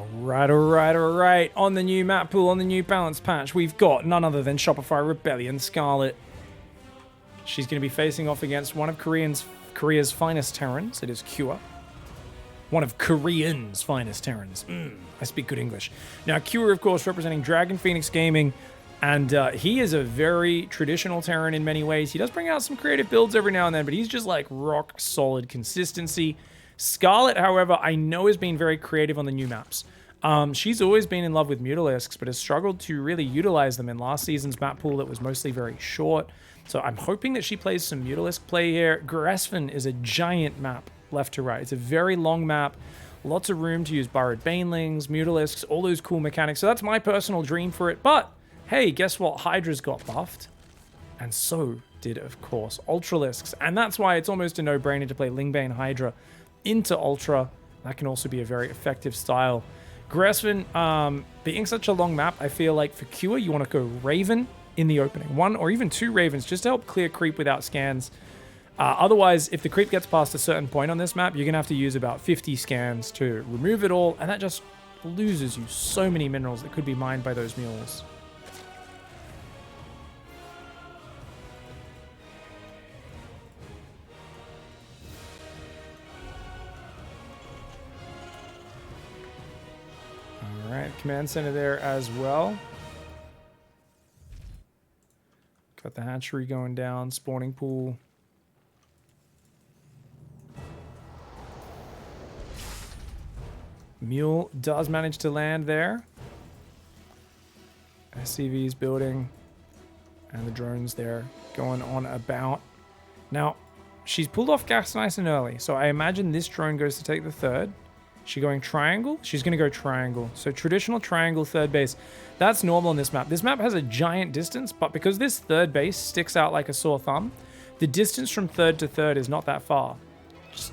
All right. On the new map pool, on the new balance patch, we've got none other than Shopify Rebellion Scarlett. She's going to be facing off against one of Korea's finest Terrans. It is Cure. One of Korean's finest Terrans. I speak good English. Now, Cure, of course, representing Dragon Phoenix Gaming, and he is a very traditional Terran in many ways. He does bring out some creative builds every now and then, but he's just like rock solid consistency. Scarlett, however, I know has been very creative on the new maps. She's always been in love with Mutalisks, but has struggled to really utilize them in last season's map pool that was mostly very short. So I'm hoping that she plays some Mutalisk play here. Gresvin is a giant map left to right. It's a very long map. Lots of room to use Burrowed Banelings, Mutalisks, all those cool mechanics. So that's my personal dream for it. But hey, guess what? Hydra's got buffed. And so did, of course, Ultralisks. And that's why it's almost a no-brainer to play Lingbane Hydra into Ultra. That can also be a very effective style. Gresvin, being such a long map, I feel like for Cure, you want to go Raven in the opening. 1 or even 2 Ravens just to help clear creep without scans. Otherwise, if the creep gets past a certain point on this map, you're going to have to use about 50 scans to remove it all, and that just loses you so many minerals that could be mined by those mules. Alright, command center there as well. Got the hatchery going down, spawning pool. Mule does manage to land there. SCV's building. And the drones there going on about. Now, she's pulled off gas nice and early. So I imagine this drone goes to take the third. She going triangle? She's going to go triangle. So traditional triangle third base. That's normal on this map. This map has a giant distance, but because this third base sticks out like a sore thumb, the distance from third to third is not that far. Just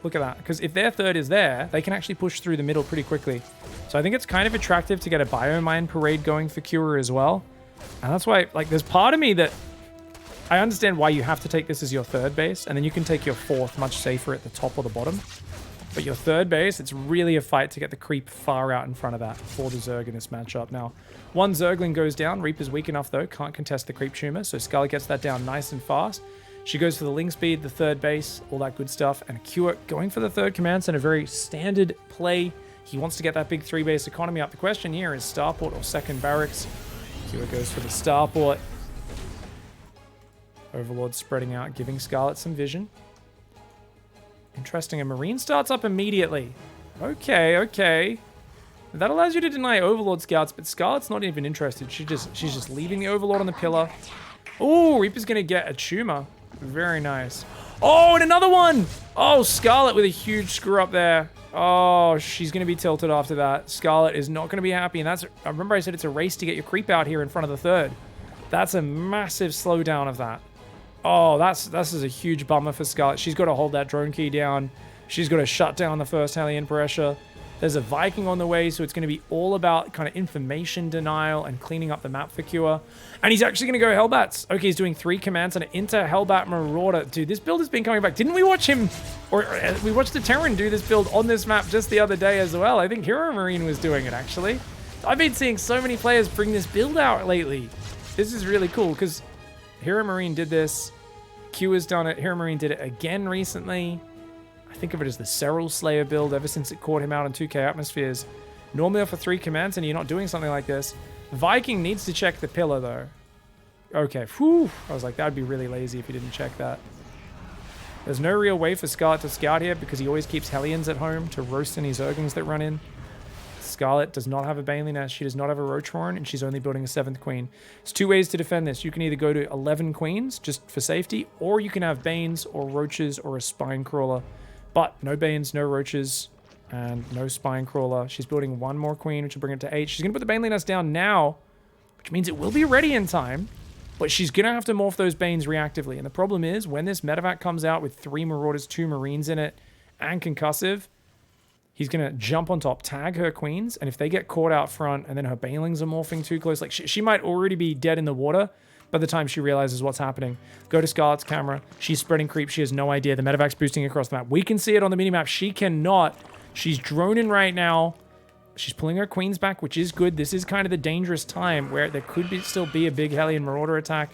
look at that. Because if their third is there, they can actually push through the middle pretty quickly. So I think it's kind of attractive to get a Biomine parade going for Cure as well. And that's why, like, there's part of me that I understand why you have to take this as your third base, and then you can take your fourth much safer at the top or the bottom. But your third base, it's really a fight to get the creep far out in front of that for the Zerg in this matchup. Now, 1 Zergling goes down. Reaper's weak enough, though. Can't contest the creep tumor. So Scarlett gets that down nice and fast. She goes for the Ling Speed, the third base, all that good stuff. And Cure going for the third command center. Very standard play. He wants to get that big 3-base economy up. The question here is Starport or second barracks. Cure goes for the Starport. Overlord spreading out, giving Scarlett some vision. Interesting. A Marine starts up immediately. Okay. That allows you to deny Overlord scouts, but Scarlett's not even interested. She's just leaving the Overlord on the pillar. Oh, Reaper's going to get a tumor. Very nice. Oh, and another one! Oh, Scarlett with a huge screw up there. Oh, she's going to be tilted after that. Scarlett is not going to be happy, and that's... Remember I said it's a race to get your creep out here in front of the third. That's a massive slowdown of that. Oh, this is a huge bummer for Scarlett. She's got to hold that drone key down. She's got to shut down the first Hellion pressure. There's a Viking on the way, so it's going to be all about kind of information denial and cleaning up the map for Cure. And he's actually going to go Hellbats. Okay, he's doing 3 commands and into Hellbat Marauder. Dude, this build has been coming back. Didn't we watch him, or we watched the Terran do this build on this map just the other day as well? I think Hero Marine was doing it, actually. I've been seeing so many players bring this build out lately. This is really cool, because Hero Marine did this. Q has done it. Hero Marine did it again recently. I think of it as the Serral Slayer build ever since it caught him out in 2k atmospheres. Normally off of 3 commands and you're not doing something like this. Viking needs to check the pillar though. Okay, whew. I was like, that'd be really lazy if he didn't check that. There's no real way for Scarlett to scout here because he always keeps Hellions at home to roast any Zerglings that run in. Scarlett does not have a Baneling Nest. She does not have a Roach Horn, and she's only building a 7th Queen. There's 2 ways to defend this. You can either go to 11 Queens, just for safety, or you can have Banes or Roaches or a Spine Crawler. But no Banes, no Roaches, and no Spine Crawler. She's building 1 more Queen, which will bring it to 8. She's going to put the Baneling Nest down now, which means it will be ready in time, but she's going to have to morph those Banes reactively. And the problem is, when this medevac comes out with 3 Marauders, 2 Marines in it, and Concussive, he's going to jump on top, tag her Queens, and if they get caught out front and then her Banelings are morphing too close, like she might already be dead in the water by the time she realizes what's happening. Go to Scarlett's camera. She's spreading creep. She has no idea. The medevac's boosting across the map. We can see it on the minimap. She cannot. She's droning right now. She's pulling her queens back, which is good. This is kind of the dangerous time where there could still be a big Hellion Marauder attack.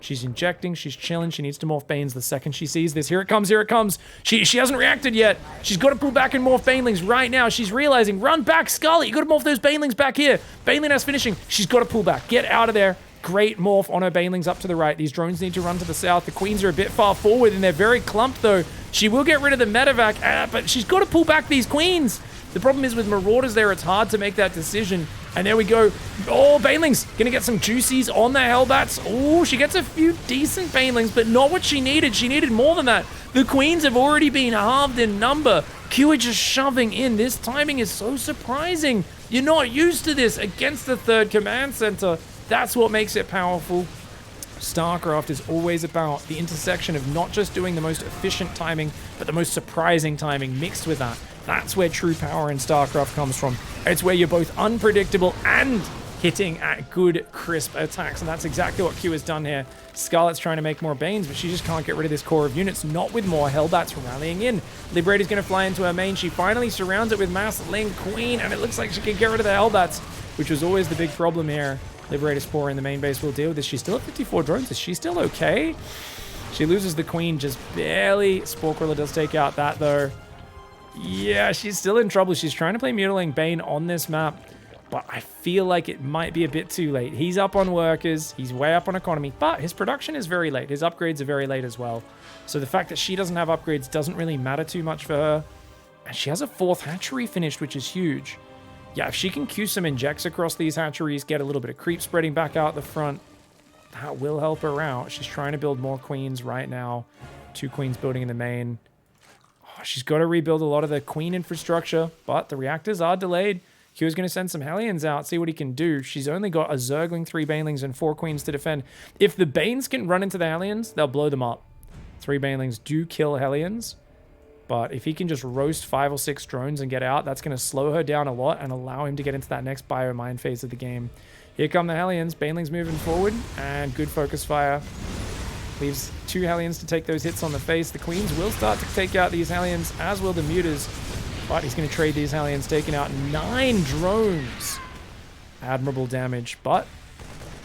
She's injecting. She's chilling. She needs to morph Banes the second she sees this. Here it comes. Here it comes. She hasn't reacted yet. She's got to pull back and morph Banelings right now. She's realizing, run back, Scarlett. You got to morph those Banelings back here. Baneling has finishing. She's got to pull back. Get out of there. Great morph on her Banelings up to the right. These drones need to run to the south. The queens are a bit far forward, and they're very clumped, though. She will get rid of the medevac, but she's got to pull back these queens. The problem is with Marauders there, it's hard to make that decision. And there we go. Oh, Banelings gonna get some juicies on the Hellbats. Oh, she gets a few decent Banelings, but not what she needed. She needed more than that. The queens have already been halved in number. Q are just shoving in. This timing is so surprising. You're not used to this against the third command center. That's what makes it powerful. StarCraft is always about the intersection of not just doing the most efficient timing, but the most surprising timing mixed with that. That's where true power in StarCraft comes from. It's where you're both unpredictable and hitting at good, crisp attacks, and that's exactly what Q has done here. Scarlett's trying to make more Banes, but she just can't get rid of this core of units, not with more Hellbats rallying in. Liberator's going to fly into her main. She finally surrounds it with Mass Ling Queen, and it looks like she can get rid of the Hellbats, which was always the big problem here. Liberator Spore in the main base will deal with this. She's still at 54 drones. Is she still okay? She loses the Queen just barely. Spore Queller does take out that, though. Yeah, she's still in trouble. She's trying to play Mutilating Bane on this map, but I feel like it might be a bit too late. He's up on workers. He's way up on economy, but his production is very late. His upgrades are very late as well. So the fact that she doesn't have upgrades doesn't really matter too much for her. And she has a 4th hatchery finished, which is huge. Yeah, if she can queue some injects across these hatcheries, get a little bit of creep spreading back out the front, that will help her out. She's trying to build more queens right now. 2 queens building in the main. Oh, she's got to rebuild a lot of the queen infrastructure, but the reactors are delayed. Q is going to send some Hellions out, see what he can do. She's only got a Zergling, 3 Banelings, and 4 queens to defend. If the Banes can run into the Hellions, they'll blow them up. 3 Banelings do kill Hellions. But if he can just roast 5 or 6 drones and get out, that's going to slow her down a lot and allow him to get into that next biomine phase of the game. Here come the Hellions. Banelings moving forward, and good focus fire. Leaves 2 Hellions to take those hits on the face. The Queens will start to take out these Hellions, as will the Mutas. But he's going to trade these Hellions, taking out 9 drones. Admirable damage, but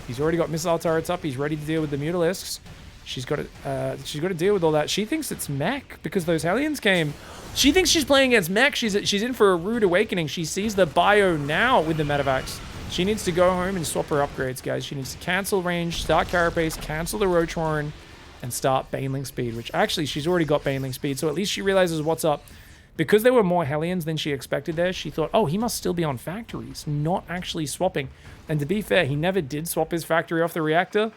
he's already got missile turrets up. He's ready to deal with the Mutalisks. She's got to deal with all that. She thinks it's mech because those Hellions came. She thinks she's playing against mech. She's in for a rude awakening. She sees the bio now with the medevacs. She needs to go home and swap her upgrades, guys. She needs to cancel range, start carapace, cancel the Roach Horn, and start Baneling speed, which actually she's already got Baneling speed, so at least she realizes what's up. Because there were more Hellions than she expected there, she thought, oh, he must still be on factories, not actually swapping. And to be fair, he never did swap his factory off the reactor,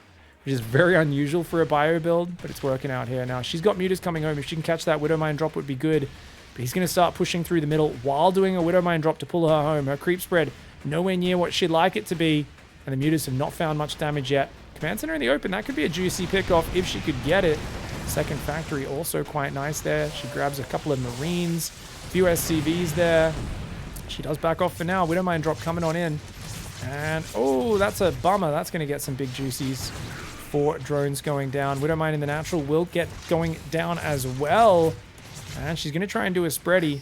which is very unusual for a bio build, but it's working out here. Now, she's got Mutas coming home. If she can catch that Widowmine drop, would be good. But he's going to start pushing through the middle while doing a Widowmine drop to pull her home. Her creep spread nowhere near what she'd like it to be, and the Mutas have not found much damage yet. Command center in the open. That could be a juicy pickoff if she could get it. Second factory also quite nice there. She grabs a couple of Marines, a few SCVs there. She does back off for now. Widowmine drop coming on in. And, oh, that's a bummer. That's going to get some big juicies. 4 drones going down. Widowmine in the natural will get going down as well. And she's going to try and do a spready.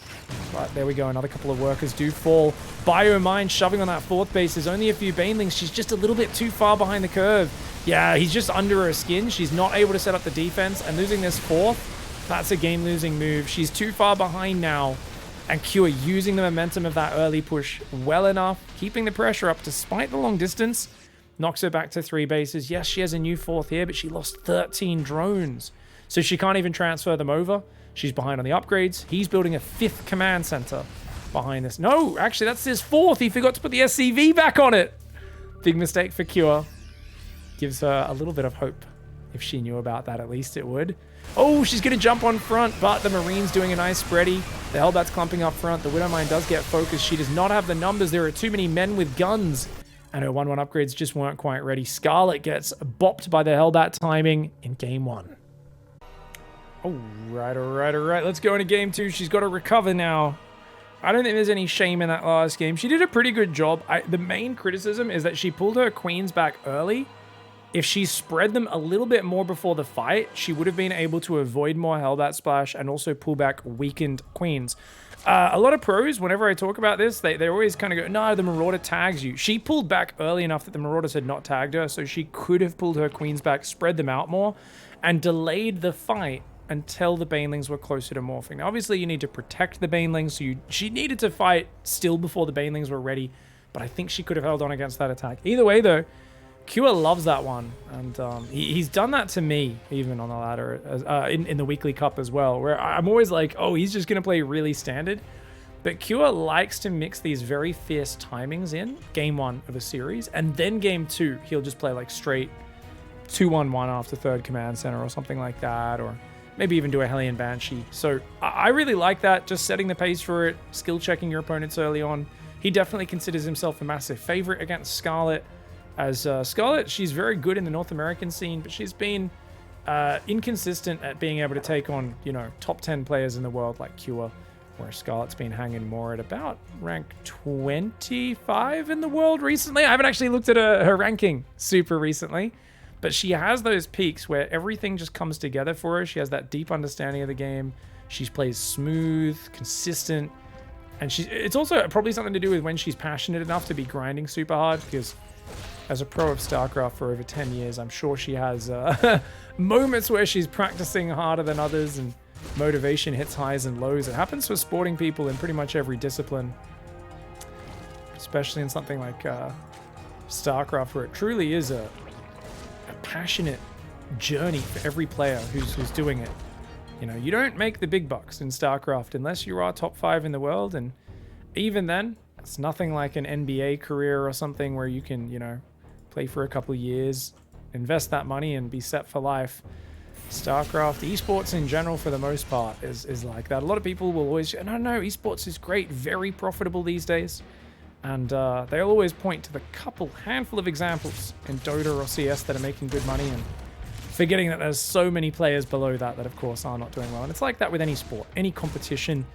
But there we go. Another couple of workers do fall. Biomine shoving on that 4th base. There's only a few Banelings. She's just a little bit too far behind the curve. Yeah, he's just under her skin. She's not able to set up the defense. And losing this 4th, that's a game-losing move. She's too far behind now. And Q are using the momentum of that early push well enough. Keeping the pressure up despite the long distance. Knocks her back to 3 bases. Yes, she has a new 4th here, but she lost 13 drones. So she can't even transfer them over. She's behind on the upgrades. He's building a 5th command center behind this. No, actually, that's his 4th. He forgot to put the SCV back on it. Big mistake for Cure. Gives her a little bit of hope. If she knew about that, at least it would. Oh, she's going to jump on front, but the Marine's doing a nice spready. The Hellbat's clumping up front. The Widowmine does get focused. She does not have the numbers. There are too many men with guns. And her 1-1 upgrades just weren't quite ready. Scarlett gets bopped by the Hellbat timing in game 1. All right. Let's go into game 2. She's got to recover now. I don't think there's any shame in that last game. She did a pretty good job. The main criticism is that she pulled her queens back early. If she spread them a little bit more before the fight, she would have been able to avoid more Hellbat splash and also pull back weakened queens. A lot of pros, whenever I talk about this, they always kind of go, no, the Marauder tags you. She pulled back early enough that the Marauders had not tagged her, so she could have pulled her queens back, spread them out more, and delayed the fight until the Banelings were closer to morphing. Now, obviously, you need to protect the Banelings, so she needed to fight still before the Banelings were ready, but I think she could have held on against that attack. Either way, though, Cure loves that one, and he's done that to me, even on the ladder, in the weekly cup as well, where I'm always like, oh, he's just going to play really standard. But Cure likes to mix these very fierce timings in game 1 of a series, and then game 2, he'll just play like straight 2-1-1 after 3rd command center or something like that, or maybe even do a Hellion Banshee. So I really like that, just setting the pace for it, skill checking your opponents early on. He definitely considers himself a massive favorite against Scarlett. As Scarlett, she's very good in the North American scene, but she's been inconsistent at being able to take on, you know, top 10 players in the world like Cure, where Scarlett's been hanging more at about rank 25 in the world recently. I haven't actually looked at her ranking super recently, but she has those peaks where everything just comes together for her. She has that deep understanding of the game. She plays smooth, consistent, and it's also probably something to do with when she's passionate enough to be grinding super hard, because as a pro of StarCraft for over 10 years, I'm sure she has moments where she's practicing harder than others and motivation hits highs and lows. It happens for sporting people in pretty much every discipline, especially in something like StarCraft, where it truly is a passionate journey for every player who's doing it. You know, you don't make the big bucks in StarCraft unless you are top 5 in the world, and even then, it's nothing like an NBA career or something where you can, you know, play for a couple of years, invest that money, and be set for life. StarCraft, esports in general, for the most part, is like that. A lot of people will always, no, esports is great, very profitable these days. And they'll always point to the handful of examples in Dota or CS that are making good money, and forgetting that there's so many players below that of course are not doing well. And it's like that with any sport, any competition.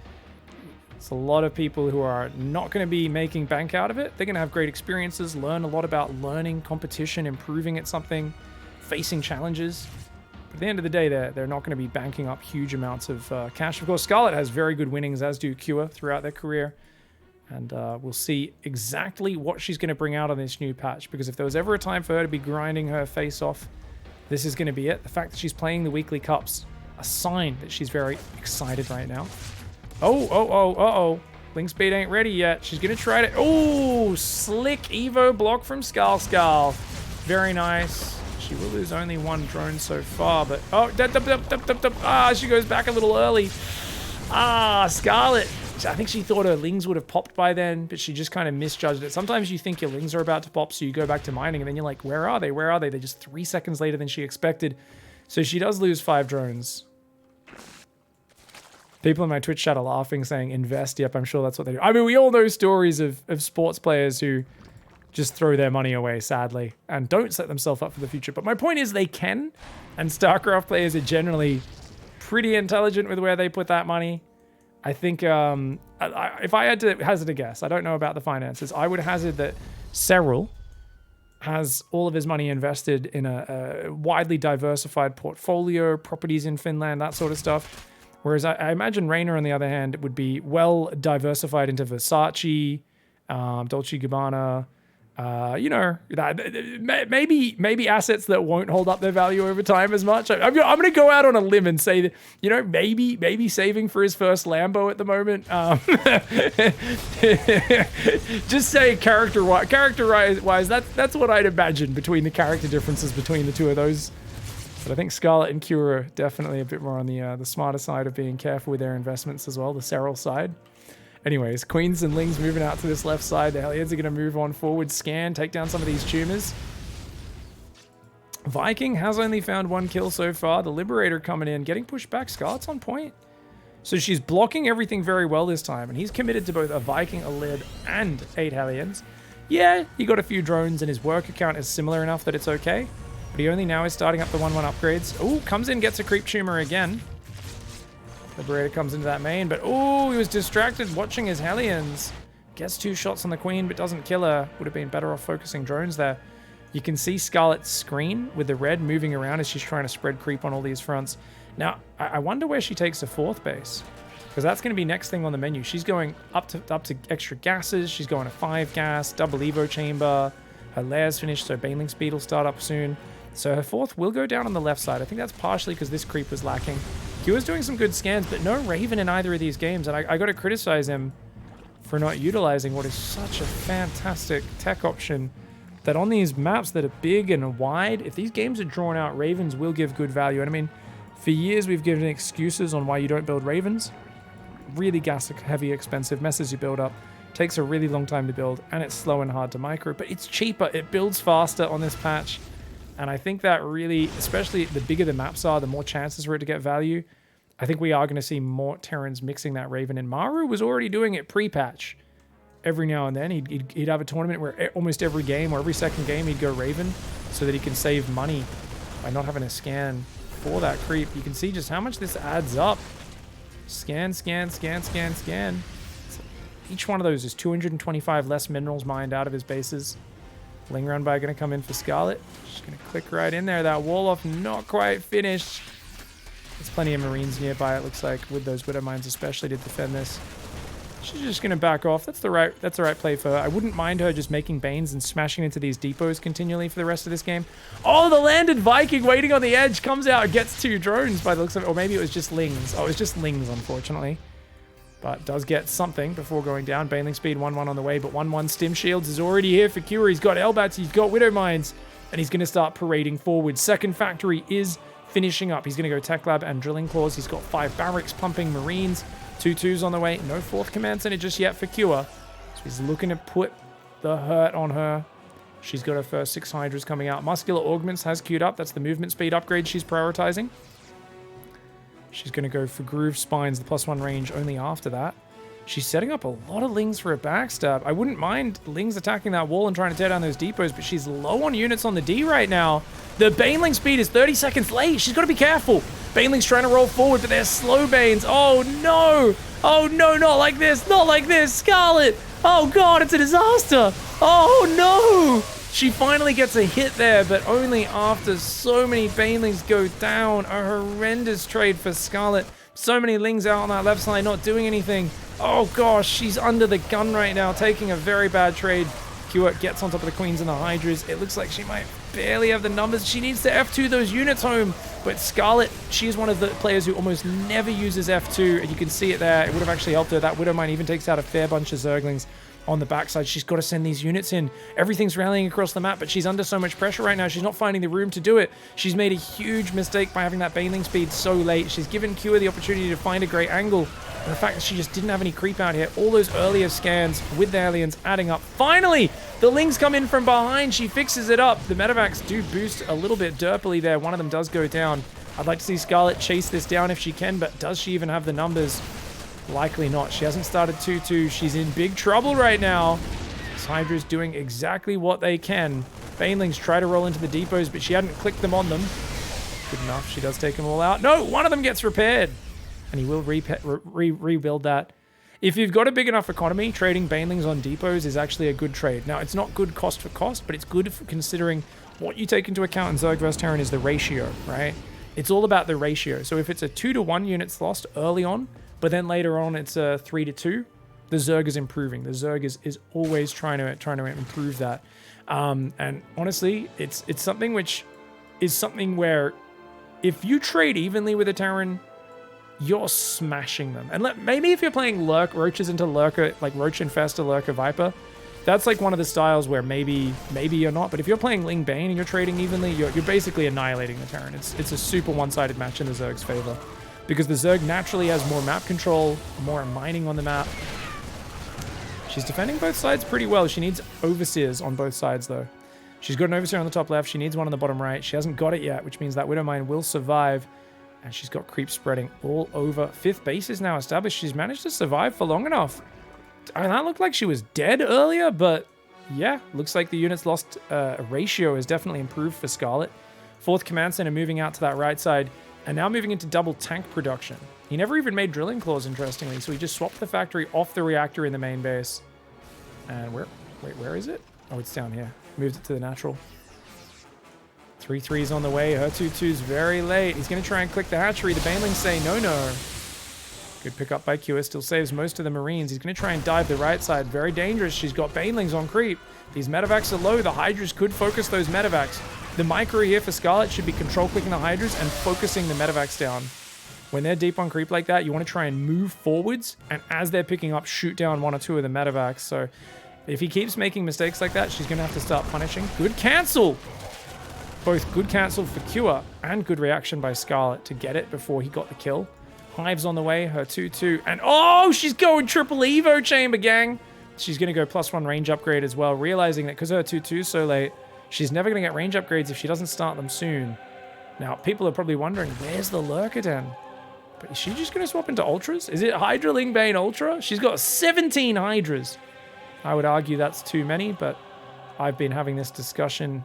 It's a lot of people who are not going to be making bank out of it. They're going to have great experiences, learn a lot about learning competition, improving at something, facing challenges. But at the end of the day, they're not going to be banking up huge amounts of cash. Of course, Scarlett has very good winnings, as do Cure, throughout their career. And we'll see exactly what she's going to bring out on this new patch, because if there was ever a time for her to be grinding her face off, this is going to be it. The fact that she's playing the weekly cups, a sign that she's very excited right now. Oh. Link speed ain't ready yet. She's going to try to... Oh, slick Evo block from Scarl. Very nice. She will lose only 1 drone so far, but... Oh, she goes back a little early. Scarlett. I think she thought her lings would have popped by then, but she just kind of misjudged it. Sometimes you think your lings are about to pop, so you go back to mining, and then you're like, where are they? They're just 3 seconds later than she expected. So she does lose 5 drones. People in my Twitch chat are laughing, saying, invest. Yep, I'm sure that's what they do. I mean, we all know stories of sports players who just throw their money away, sadly, and don't set themselves up for the future. But my point is they can, and StarCraft players are generally pretty intelligent with where they put that money. I think if I had to hazard a guess, I don't know about the finances, I would hazard that Cyril has all of his money invested in a widely diversified portfolio, properties in Finland, that sort of stuff. Whereas I imagine Rainer, on the other hand, would be well diversified into Versace, Dolce & Gabbana, you know, maybe assets that won't hold up their value over time as much. I'm going to go out on a limb and say that, you know, maybe saving for his first Lambo at the moment. Just say character-wise, that's what I'd imagine between the character differences between the two of those. But I think Scarlett and Cure are definitely a bit more on the smarter side of being careful with their investments as well, the Cyril side. Anyways, Queens and Lings moving out to this left side. The Hellions are going to move on forward, scan, take down some of these tumors. Viking has only found 1 kill so far. The Liberator coming in, getting pushed back. Scarlett's on point. So she's blocking everything very well this time, and he's committed to both a Viking, a Lib, and 8 Hellions. Yeah, he got a few drones, and his work account is similar enough that it's okay. But he only now is starting up the 1-1 upgrades. Oh, comes in, gets a creep tumor again. Liberator comes into that main, but oh, he was distracted watching his Hellions. Gets 2 shots on the Queen, but doesn't kill her. Would have been better off focusing drones there. You can see Scarlett's screen with the red moving around as she's trying to spread creep on all these fronts. Now, I wonder where she takes a 4th base. because that's going to be next thing on the menu. She's going up to extra gases. She's going to 5 gas, double Evo chamber. Her lair's finished, so Baneling speed will start up soon. So her 4th will go down on the left side. I think that's partially because this creep was lacking. Kyo's doing some good scans, but no Raven in either of these games, and I got to criticize him for not utilizing what is such a fantastic tech option that on these maps that are big and wide, if these games are drawn out, Ravens will give good value. And I mean, for years we've given excuses on why you don't build Ravens. Really gas-heavy, expensive, messes you build up. Takes a really long time to build, and it's slow and hard to micro, but it's cheaper. It builds faster on this patch. And I think that really, especially the bigger the maps are, the more chances for it to get value. I think we are going to see more Terrans mixing that Raven. And Maru was already doing it pre-patch. Every now and then, he'd have a tournament where almost every game or every second game he'd go Raven so that he can save money by not having to scan for that creep. You can see just how much this adds up. Scan, scan, scan, scan, scan. Each one of those is 225 less minerals mined out of his bases. Ling Runby going to come in for Scarlett. She's going to click right in there. That wall off not quite finished. There's plenty of Marines nearby, it looks like, with those Widow Mines especially to defend this. She's just going to back off. That's the right play for her. I wouldn't mind her just making Banes and smashing into these depots continually for the rest of this game. Oh, the landed Viking waiting on the edge comes out and gets 2 drones by the looks of it. Or maybe it was just Lings. Oh, it was just Lings, unfortunately. But does get something before going down. Baneling speed 1-1 on the way, but 1-1 Stim Shields is already here for Cure. He's got Elbats, he's got Widow Mines, and he's going to start parading forward. Second factory is finishing up. He's going to go Tech Lab and Drilling Claws. He's got 5 barracks pumping Marines. 2-2s on the way. No 4th command center just yet for Cure. So he's looking to put the hurt on her. She's got her first 6 Hydras coming out. Muscular Augments has queued up. That's the movement speed upgrade she's prioritizing. She's going to go for Groove Spines, the +1 range only after that. She's setting up a lot of Lings for a backstab. I wouldn't mind Lings attacking that wall and trying to tear down those depots, but she's low on units on the D right now. The Baneling speed is 30 seconds late. She's got to be careful. Baneling's trying to roll forward, but they're slow Banes. Oh, no. Oh, no, not like this. Not like this. Scarlett. Oh, God, it's a disaster. Oh, no. She finally gets a hit there, but only after so many Banelings go down. A horrendous trade for Scarlett. So many Lings out on that left side, not doing anything. Oh, gosh, she's under the gun right now, taking a very bad trade. Cure gets on top of the Queens and the Hydras. It looks like she might barely have the numbers. She needs to F2 those units home. But Scarlett, she is one of the players who almost never uses F2, and you can see it there. It would have actually helped her. That Widow Mine even takes out a fair bunch of Zerglings on the backside. She's got to send these units in. Everything's rallying across the map, but she's under so much pressure right now. She's not finding the room to do it. She's made a huge mistake by having that Baneling speed so late. She's given Cure the opportunity to find a great angle. And the fact that she just didn't have any creep out here, all those earlier scans with the aliens adding up. Finally, the Lings come in from behind. She fixes it up. The medevacs do boost a little bit derpily there. One of them does go down. I'd like to see Scarlett chase this down if she can, but does she even have the numbers? Likely not. She hasn't started 2-2. She's in big trouble right now. This Hydra's doing exactly what they can. Banelings try to roll into the depots, but she hadn't clicked them on them. Good enough. She does take them all out. No, one of them gets repaired. And he will rebuild that. If you've got a big enough economy, trading Banelings on depots is actually a good trade. Now, it's not good cost for cost, but it's good for considering what you take into account in Zerg vs Terran is the ratio, right? It's all about the ratio. So if it's a 2-to-1 units lost early on, but then later on it's a 3-to-2, the Zerg is improving. The Zerg is always trying to improve that. And honestly, it's something which is something where if you trade evenly with a Terran, you're smashing them. And maybe if you're playing Roaches into Lurker, like Roach Infestor, Lurker, Viper, that's like one of the styles where maybe you're not. But if you're playing Ling Bane and you're trading evenly, you're basically annihilating the Terran. It's a super one-sided match in the Zerg's favor. Because the Zerg naturally has more map control, more mining on the map. She's defending both sides pretty well. She needs Overseers on both sides, though. She's got an Overseer on the top left. She needs one on the bottom right. She hasn't got it yet, which means that Widow Mine will survive. And she's got creep spreading all over. 5th base is now established. She's managed to survive for long enough. And that looked like she was dead earlier, but yeah, looks like the units lost ratio has definitely improved for Scarlett. 4th command center moving out to that right side. And now moving into double tank production. He never even made drilling claws, interestingly, so he just swapped the factory off the reactor in the main base. And where is it? Oh, it's down here. Moved it to the natural. 3-3's on the way. Her 2-2's very late. He's going to try and click the hatchery. The Banelings say no. Good pickup by Kua. Still saves most of the Marines. He's going to try and dive the right side. Very dangerous. She's got Banelings on creep. These medevacs are low. The Hydras could focus those medevacs. The micro here for Scarlett should be control clicking the Hydras and focusing the medevacs down. When they're deep on creep like that, you want to try and move forwards, and as they're picking up, shoot down one or two of the medevacs. So if he keeps making mistakes like that, she's going to have to start punishing. Good cancel! Both good cancel for Kua and good reaction by Scarlett to get it before he got the kill. Hive's on the way, her 2-2, and oh, she's going triple Evo chamber, gang! She's going to go +1 range upgrade as well, realizing that because her 2-2's so late, she's never going to get range upgrades if she doesn't start them soon. Now, people are probably wondering, where's the Lurker Den? But is she just going to swap into Ultras? Is it Hydra Lingbane Ultra? She's got 17 Hydras. I would argue that's too many, but I've been having this discussion.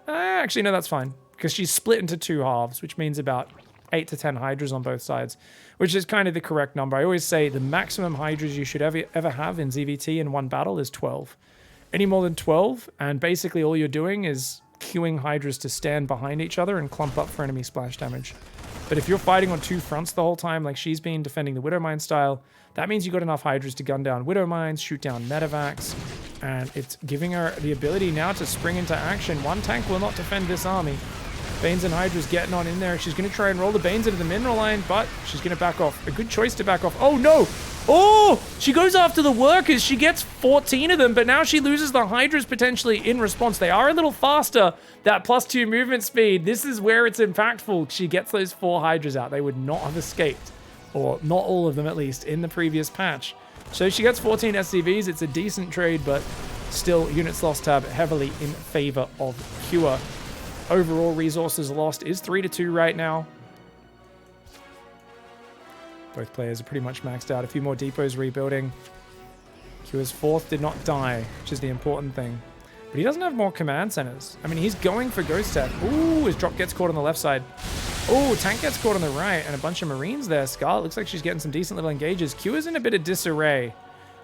Actually, no, that's fine, because she's split into 2 halves, which means about 8 to 10 Hydras on both sides, which is kind of the correct number. I always say the maximum Hydras you should ever have in ZvT in one battle is 12. Any more than 12, and basically all you're doing is queuing Hydras to stand behind each other and clump up for enemy splash damage. But if you're fighting on 2 fronts the whole time, like she's been defending the Widowmine style, that means you got enough Hydras to gun down Widowmines, shoot down medevacs, and it's giving her the ability now to spring into action. One tank will not defend this army. Banes and Hydra's getting on in there. She's going to try and roll the Banes into the mineral line, but she's going to back off. A good choice to back off. Oh, no! Oh! She goes after the workers. She gets 14 of them, but now she loses the Hydras potentially in response. They are a little faster, that +2 movement speed. This is where it's impactful. She gets those 4 Hydras out. They would not have escaped, or not all of them at least, in the previous patch. So she gets 14 SCVs. It's a decent trade, but still units lost tab heavily in favor of Kua. Overall resources lost is 3-2 right now. Both players are pretty much maxed out. A few more depots rebuilding. Kua's 4th did not die, which is the important thing. But he doesn't have more command centers. I mean, he's going for Ghost Tech. Ooh, his drop gets caught on the left side. Ooh, tank gets caught on the right, and a bunch of Marines there. Scarlett looks like she's getting some decent little engages. Kua's in a bit of disarray.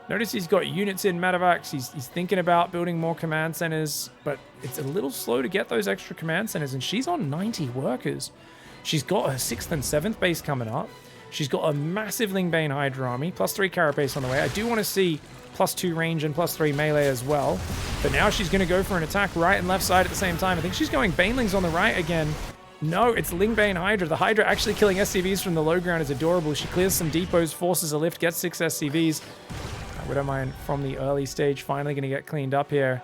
Notice he's got units in medevacs. He's thinking about building more command centers, but it's a little slow to get those extra command centers, and she's on 90 workers. She's got her 6th and 7th base coming up. She's got a massive Lingbane Hydra army, +3 carapace on the way. I do want to see +2 range and +3 melee as well, but now she's going to go for an attack right and left side at the same time. I think she's going Banelings on the right again. No, it's Lingbane Hydra. The Hydra actually killing SCVs from the low ground is adorable. She clears some depots, forces a lift, gets 6 SCVs. Widowmine from the early stage finally going to get cleaned up here.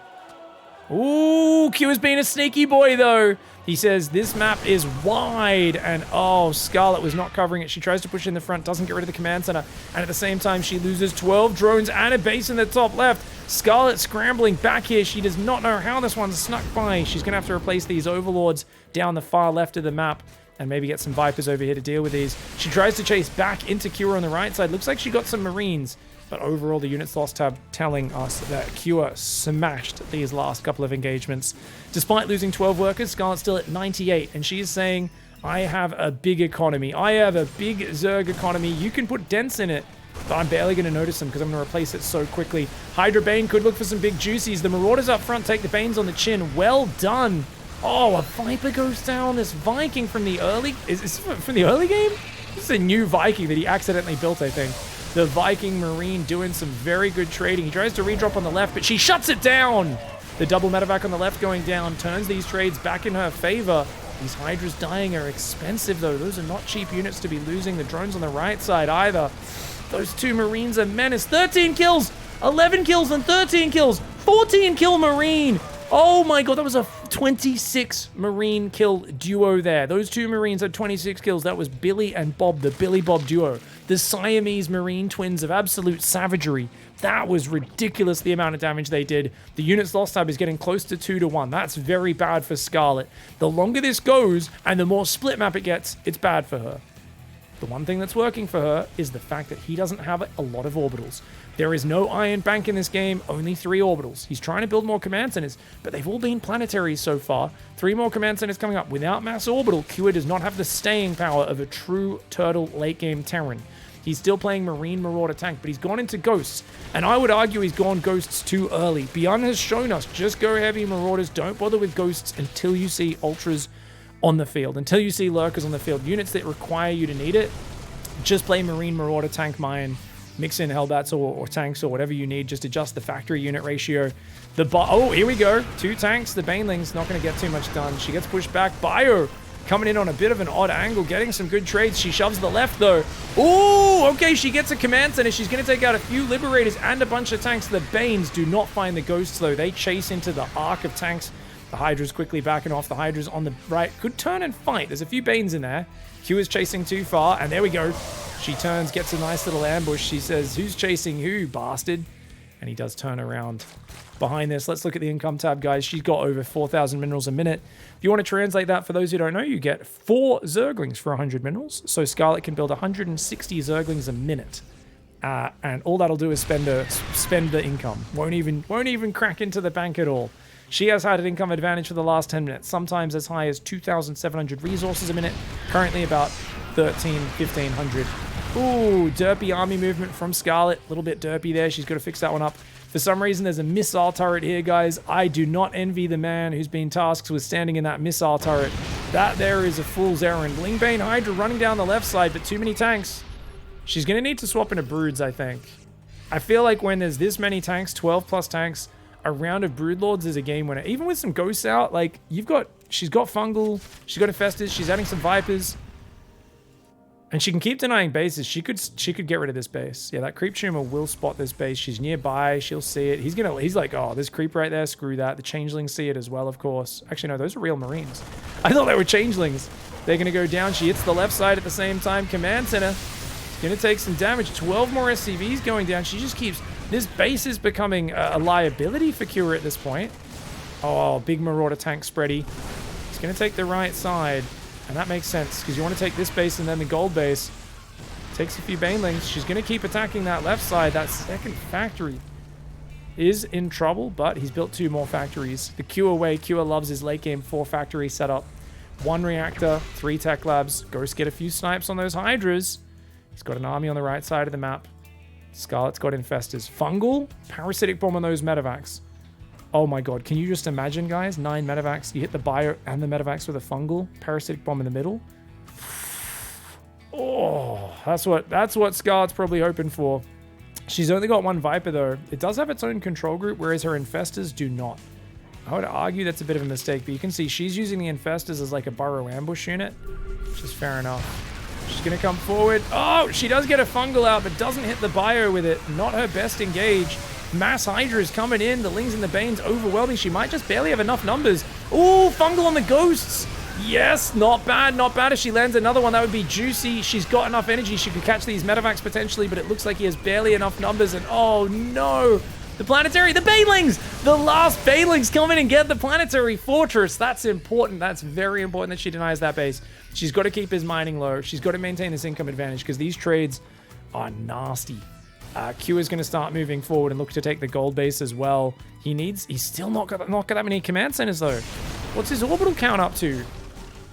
Ooh, Q has been a sneaky boy, though. He says this map is wide, and oh, Scarlett was not covering it. She tries to push in the front, doesn't get rid of the command center, and at the same time, she loses 12 drones and a base in the top left. Scarlett scrambling back here. She does not know how this one's snuck by. She's going to have to replace these overlords down the far left of the map and maybe get some Vipers over here to deal with these. She tries to chase back into Kua on the right side. Looks like she got some Marines. But overall, the units lost tab telling us that Kua smashed these last couple of engagements. Despite losing 12 workers, Scarlett's still at 98, and she is saying, I have a big economy. I have a big Zerg economy. You can put dents in it, but I'm barely going to notice them because I'm going to replace it so quickly. Hydra Bane could look for some big juicies. The Marauders up front take the Banes on the chin. Well done. Oh, a Viper goes down. This Viking from the early... Is this from the early game? This is a new Viking that he accidentally built, I think. The Viking Marine doing some very good trading. He tries to redrop on the left, but she shuts it down. The double medevac on the left going down turns these trades back in her favor. These Hydras dying are expensive, though. Those are not cheap units to be losing. The drones on the right side either. Those 2 Marines are menace. 13 kills, 11 kills, and 13 kills. 14 kill Marine. Oh my god, that was a 26 Marine kill duo there. Those 2 Marines had 26 kills. That was Billy and Bob, the Billy Bob duo. The Siamese Marine twins of absolute savagery. That was ridiculous, the amount of damage they did. The units lost tab is getting close to 2-1. That's very bad for Scarlett. The longer this goes, and the more split map it gets, it's bad for her. The one thing that's working for her is the fact that he doesn't have a lot of orbitals. There is no Iron Bank in this game, only 3 orbitals. He's trying to build more command centers, but they've all been planetaries so far. 3 more command centers coming up. Without mass orbital, Kua does not have the staying power of a true turtle late-game Terran. He's still playing Marine Marauder tank, but he's gone into Ghosts, and I would argue he's gone Ghosts too early. Beyond has shown us, just go heavy Marauders, don't bother with Ghosts until you see Ultras on the field, until you see Lurkers on the field. Units that require you to need it, just play Marine, Marauder, Tank, Mine, mix in Hellbats or tanks or whatever you need. Just adjust the factory unit ratio. Oh, here we go. 2 tanks. The Baneling's not going to get too much done. She gets pushed back. Bio coming in on a bit of an odd angle, getting some good trades. She shoves the left, though. Oh, okay, she gets a command center. She's going to take out a few Liberators and a bunch of tanks. The Banes do not find the Ghosts, though. They chase into the arc of tanks. The Hydra's quickly backing off. The Hydra's on the right. Could turn and fight. There's a few Banes in there. Q is chasing too far, and there we go. She turns, gets a nice little ambush. She says, who's chasing who, bastard? And he does turn around behind this. Let's look at the income tab, guys. She's got over 4,000 minerals a minute. If you want to translate that, for those who don't know, you get 4 Zerglings for 100 minerals. So Scarlett can build 160 Zerglings a minute. And all that'll do is spend the income. Won't even crack into the bank at all. She has had an income advantage for the last 10 minutes, sometimes as high as 2,700 resources a minute, currently about 1,500. Ooh, derpy army movement from Scarlett. A little bit derpy there. She's got to fix that one up. For some reason, there's a missile turret here, guys. I do not envy the man who's been tasked with standing in that missile turret. That there is a fool's errand. Lingbane Hydra running down the left side, but too many tanks. She's going to need to swap into Broods, I think. I feel like when there's this many tanks, 12 plus tanks, a round of Broodlords is a game winner. Even with some Ghosts out, like, she's got Fungal, she's got Infestors, she's adding some Vipers. And she can keep denying bases. She could get rid of this base. Yeah, that Creep Tumor will spot this base. She's nearby. She'll see it. He's like, oh, there's creep right there. Screw that. The Changelings see it as well, of course. Actually, no, those are real Marines. I thought they were Changelings. They're going to go down. She hits the left side at the same time. Command Center. Going to take some damage. 12 more SCVs going down. She just keeps... This base is becoming a liability for Cure at this point. Oh, big Marauder tank spready. It's going to take the right side. And that makes sense, because you want to take this base and then the gold base. Takes a few Banelings. She's going to keep attacking that left side. That second factory is in trouble, but he's built 2 more factories. The Q away. Q loves his late game 4 factory setup. 1 reactor, 3 tech labs. Ghost get a few snipes on those Hydras. He's got an army on the right side of the map. Scarlett's got Infestors. Fungal, Parasitic Bomb on those Medivacs. Oh my god, can you just imagine, guys? 9 Medivacs. You hit the Bio and the Medivacs with a Fungal. Parasitic Bomb in the middle. Oh, that's what Scarlett's probably hoping for. She's only got 1 Viper, though. It does have its own control group, whereas her Infestors do not. I would argue that's a bit of a mistake, but you can see she's using the Infestors as like a burrow ambush unit, which is fair enough. She's going to come forward. Oh, she does get a Fungal out, but doesn't hit the Bio with it. Not her best engage. Mass Hydra is coming in. The Lings and the Banes overwhelming. She might just barely have enough numbers. Ooh, Fungal on the Ghosts. Yes, not bad, not bad. If she lands another one, that would be juicy. She's got enough energy. She could catch these Medivacs potentially, but it looks like he has barely enough numbers. And oh no, the Planetary, the Banelings, the last Banelings come in and get the Planetary Fortress. That's important. That's very important that she denies that base. She's got to keep his mining low. She's got to maintain this income advantage because these trades are nasty. Q is going to start moving forward and look to take the gold base as well. He's still not got that many command centers though. What's his orbital count up to?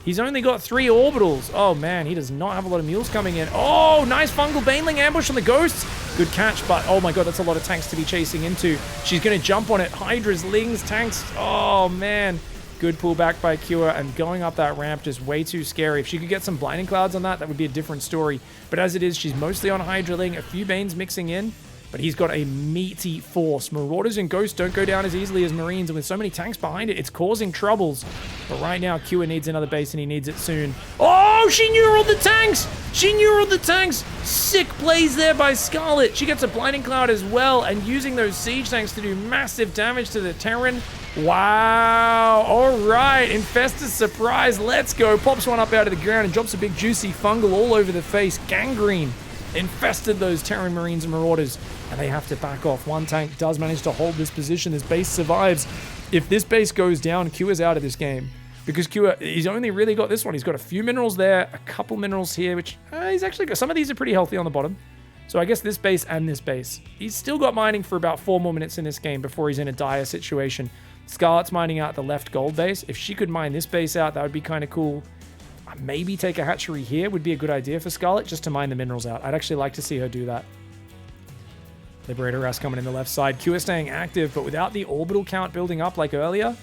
He's only got 3 orbitals. Oh man, he does not have a lot of mules coming in. Oh, nice Fungal Baneling ambush on the Ghosts. Good catch, but oh my god, that's a lot of tanks to be chasing into. She's going to jump on it. Hydras, Lings, tanks. Oh man. Good pullback by Cure, and going up that ramp just way too scary. If she could get some Blinding Clouds on that, that would be a different story. But as it is, she's mostly on Hydraling, a few Banes mixing in, but he's got a meaty force. Marauders and Ghosts don't go down as easily as Marines, and with so many tanks behind it, it's causing troubles. But right now, Cure needs another base, and he needs it soon. Oh, she neural the tanks! She neural the tanks! Sick plays there by Scarlett. She gets a Blinding Cloud as well, and using those siege tanks to do massive damage to the Terran. Wow. All right. Infestor's surprise. Let's go. Pops one up out of the ground and drops a big juicy Fungal all over the face. Gangrene infested those Terran Marines and Marauders, and they have to back off. 1 tank does manage to hold this position. This base survives. If this base goes down, Q is out of this game. Because Q, he's only really got this one. He's got a few minerals there, a couple minerals here, which he's actually got. Some of these are pretty healthy on the bottom. So I guess this base and this base. He's still got mining for about 4 more minutes in this game before he's in a dire situation. Scarlett's mining out the left gold base. If she could mine this base out, that would be kind of cool. Maybe take a hatchery here would be a good idea for Scarlett, just to mine the minerals out. I'd actually like to see her do that. Liberator Ras coming in the left side. Q is staying active, but without the orbital count building up like earlier,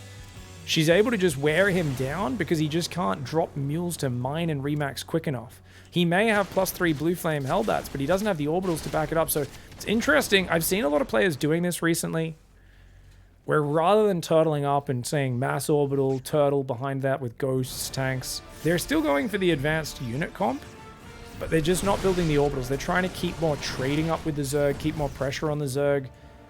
she's able to just wear him down because he just can't drop mules to mine and remax quick enough. He may have +3 blue flame Hellbats, but he doesn't have the orbitals to back it up. So it's interesting. I've seen a lot of players doing this recently, where rather than turtling up and saying mass orbital, turtle behind that with ghosts, tanks, they're still going for the advanced unit comp, but they're just not building the orbitals. They're trying to keep more trading up with the Zerg, keep more pressure on the Zerg,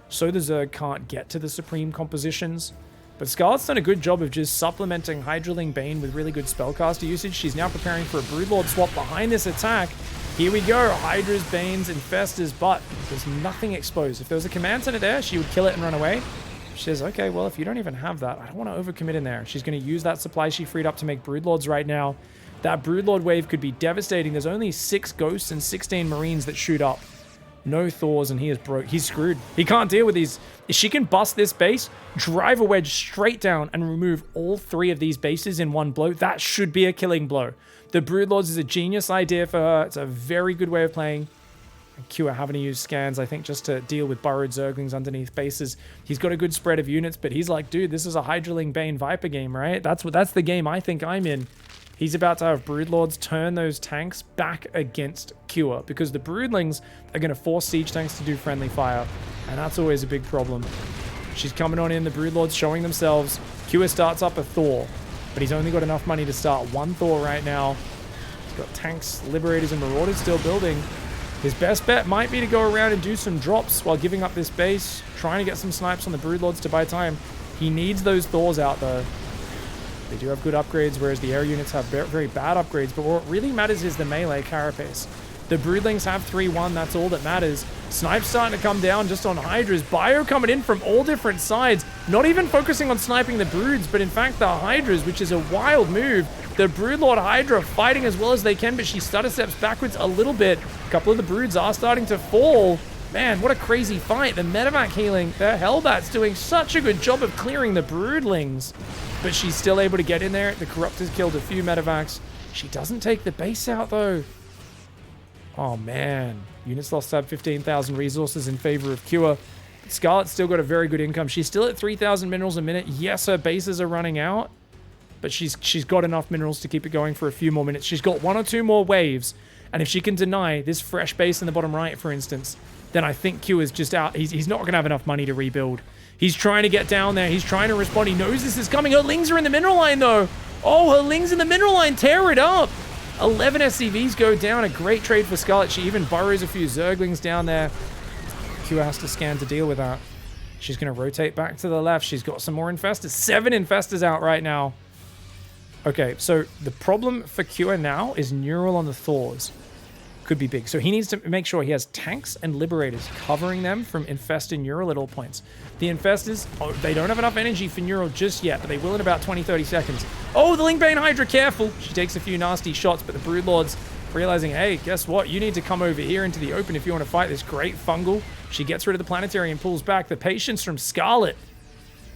so the Zerg can't get to the Supreme compositions. But Scarlett's done a good job of just supplementing Hydraling Bane with really good spellcaster usage. She's now preparing for a Broodlord swap behind this attack. Here we go, Hydras, Banes, Infestors, but there's nothing exposed. If there was a command center there, she would kill it and run away. She says, okay, well, if you don't even have that, I don't want to overcommit in there. She's going to use that supply she freed up to make Broodlords right now. That Broodlord wave could be devastating. There's only 6 Ghosts and 16 Marines that shoot up. No Thors, and he is broke. He's screwed. He can't deal with these. If she can bust this base, drive a wedge straight down, and remove all 3 of these bases in one blow, that should be a killing blow. The Broodlords is a genius idea for her. It's a very good way of playing. Q having to use scans, I think, just to deal with burrowed Zerglings underneath bases. He's got a good spread of units, but he's like, dude, this is a Hydraling Bane Viper game, right? That's the game I think I'm in. He's about to have Broodlords turn those tanks back against Cure, because the Broodlings are going to force siege tanks to do friendly fire, and that's always a big problem. She's coming on in, the Broodlords showing themselves. Cure starts up a Thor, but he's only got enough money to start 1 Thor right now. He's got tanks, Liberators, and Marauders still building. His best bet might be to go around and do some drops while giving up this base, trying to get some snipes on the Broodlords to buy time. He needs those Thors out, though. They do have good upgrades, whereas the air units have very bad upgrades. But what really matters is the melee carapace. The Broodlings have 3-1. That's all that matters. Snipes starting to come down just on Hydras. Bio coming in from all different sides. Not even focusing on sniping the Broods, but in fact the Hydras, which is a wild move. The Broodlord Hydra fighting as well as they can, but she stutter steps backwards a little bit. A couple of the Broods are starting to fall. Man, what a crazy fight. The medevac healing, the Hellbat's doing such a good job of clearing the Broodlings. But she's still able to get in there. The Corruptors killed a few medevacs. She doesn't take the base out, though. Oh, man. Units lost 15,000 resources in favor of Cure. Scarlett's still got a very good income. She's still at 3,000 minerals a minute. Yes, her bases are running out, but she's got enough minerals to keep it going for a few more minutes. She's got 1 or 2 more waves, and if she can deny this fresh base in the bottom right, for instance, then I think Q is just out. He's not going to have enough money to rebuild. He's trying to get down there. He's trying to respond. He knows this is coming. Her Lings are in the mineral line, though. Oh, her Lings in the mineral line. Tear it up. 11 SCVs go down. A great trade for Scarlett. She even burrows a few Zerglings down there. Q has to scan to deal with that. She's going to rotate back to the left. She's got some more Infestors. 7 Infestors out right now. Okay, so the problem for Q now is Neural on the Thors. Could be big. So he needs to make sure he has tanks and Liberators covering them from Infestor Neural at all points. The Infestors, they don't have enough energy for Neural just yet, but they will in about 20-30 seconds. Oh, the Lingbane Hydra, careful! She takes a few nasty shots, but the Broodlords realizing, hey, guess what? You need to come over here into the open if you want to fight this great Fungal. She gets rid of the Planetary and pulls back. The patience from Scarlett.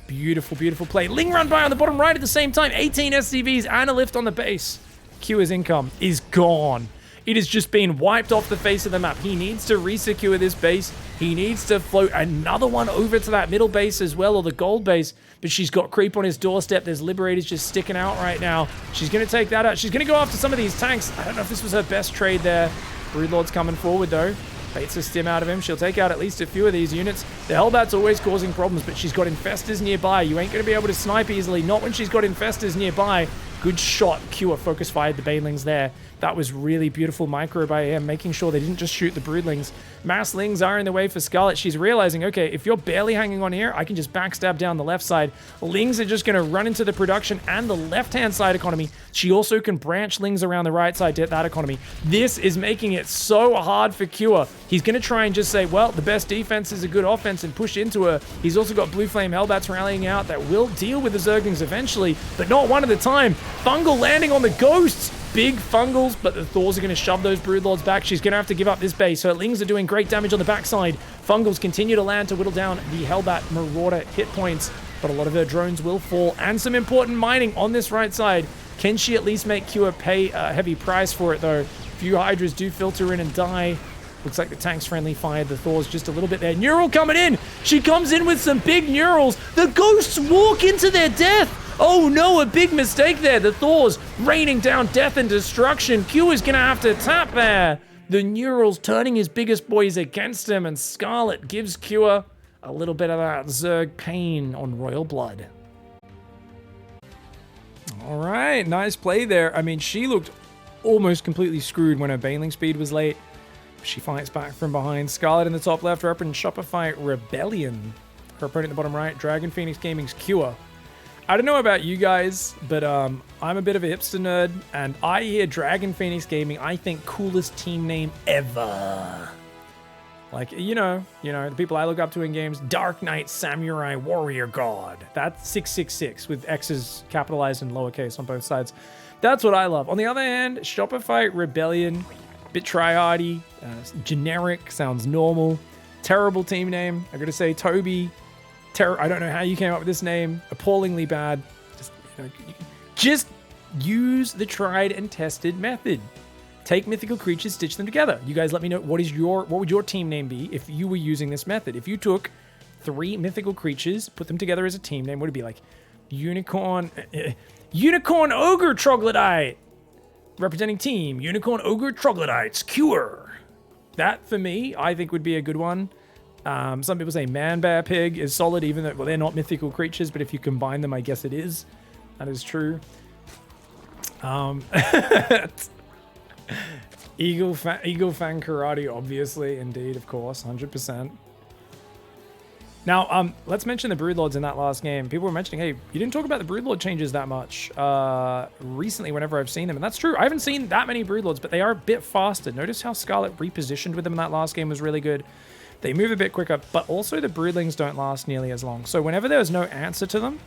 Beautiful, beautiful play. Ling run by on the bottom right at the same time. 18 SCVs and a lift on the base. Q's income is gone. It has just been wiped off the face of the map. He needs to resecure this base. He needs to float another one over to that middle base as well, or the gold base. But she's got creep on his doorstep. There's Liberators just sticking out right now. She's going to take that out. She's going to go after some of these tanks. I don't know if this was her best trade there. Broodlord's coming forward, though. Baits a stim out of him. She'll take out at least a few of these units. The Hellbat's always causing problems, but she's got Infestors nearby. You ain't going to be able to snipe easily. Not when she's got Infestors nearby. Good shot. Q focus fired the Banelings there. That was really beautiful micro by him, making sure they didn't just shoot the Broodlings. Mass Lings are in the way for Scarlett. She's realizing, okay, if you're barely hanging on here, I can just backstab down the left side. Lings are just going to run into the production and the left-hand side economy. She also can branch Lings around the right side to hit that economy. This is making it so hard for Cure. He's going to try and just say, well, the best defense is a good offense and push into her. He's also got Blue Flame Hellbats rallying out that will deal with the Zerglings eventually, but not one at a time. Fungal landing on the Ghosts. Big Fungals, but the Thors are going to shove those Broodlords back. She's going to have to give up this base. Her Lings are doing great damage on the backside. Fungals continue to land to whittle down the Hellbat Marauder hit points, but a lot of her drones will fall, and some important mining on this right side. Can she at least make Cure pay a heavy price for it, though? Few Hydras do filter in and die. Looks like the tank's friendly fired the Thors just a little bit there. Neural coming in! She comes in with some big Neurals. The Ghosts walk into their death! Oh no, a big mistake there. The Thor's raining down death and destruction. Q is gonna have to tap there. The Neural's turning his biggest boys against him, and Scarlett gives Q a little bit of that Zerg pain on Royal Blood. All right, nice play there. I mean, she looked almost completely screwed when her Baneling speed was late. She fights back from behind. Scarlett in the top left, her opponent Shopify Rebellion. Her opponent in the bottom right, Dragon Phoenix Gaming's Cure. I don't know about you guys, but I'm a bit of a hipster nerd, and I hear Dragon Phoenix Gaming, I think coolest team name ever. Like, you know, the people I look up to in games, Dark Knight Samurai Warrior God. That's 666 with X's capitalized and lowercase on both sides. That's what I love. On the other hand, Shopify Rebellion, bit tryhardy, generic, sounds normal. Terrible team name. I gotta say, Toby. I don't know how you came up with this name. Appallingly bad. Just use the tried and tested method. Take mythical creatures, stitch them together. You guys let me know what would your team name be if you were using this method? If you took 3 mythical creatures, put them together as a team name, would it be like Unicorn Ogre Troglodyte? Representing team, Unicorn Ogre Troglodytes, Cure. That, for me, I think would be a good one. Some people say Man Bear Pig is solid, even though, well, they're not mythical creatures, but if you combine them, I guess it is. That is true. Eagle Fang Karate, obviously, indeed, of course, 100%. Now, let's mention the Broodlords in that last game. People were mentioning, hey, you didn't talk about the Broodlord changes that much recently whenever I've seen them. And that's true. I haven't seen that many Broodlords, but they are a bit faster. Notice how Scarlett repositioned with them in that last game was really good. They move a bit quicker, but also the Broodlings don't last nearly as long. So whenever there's no answer to them,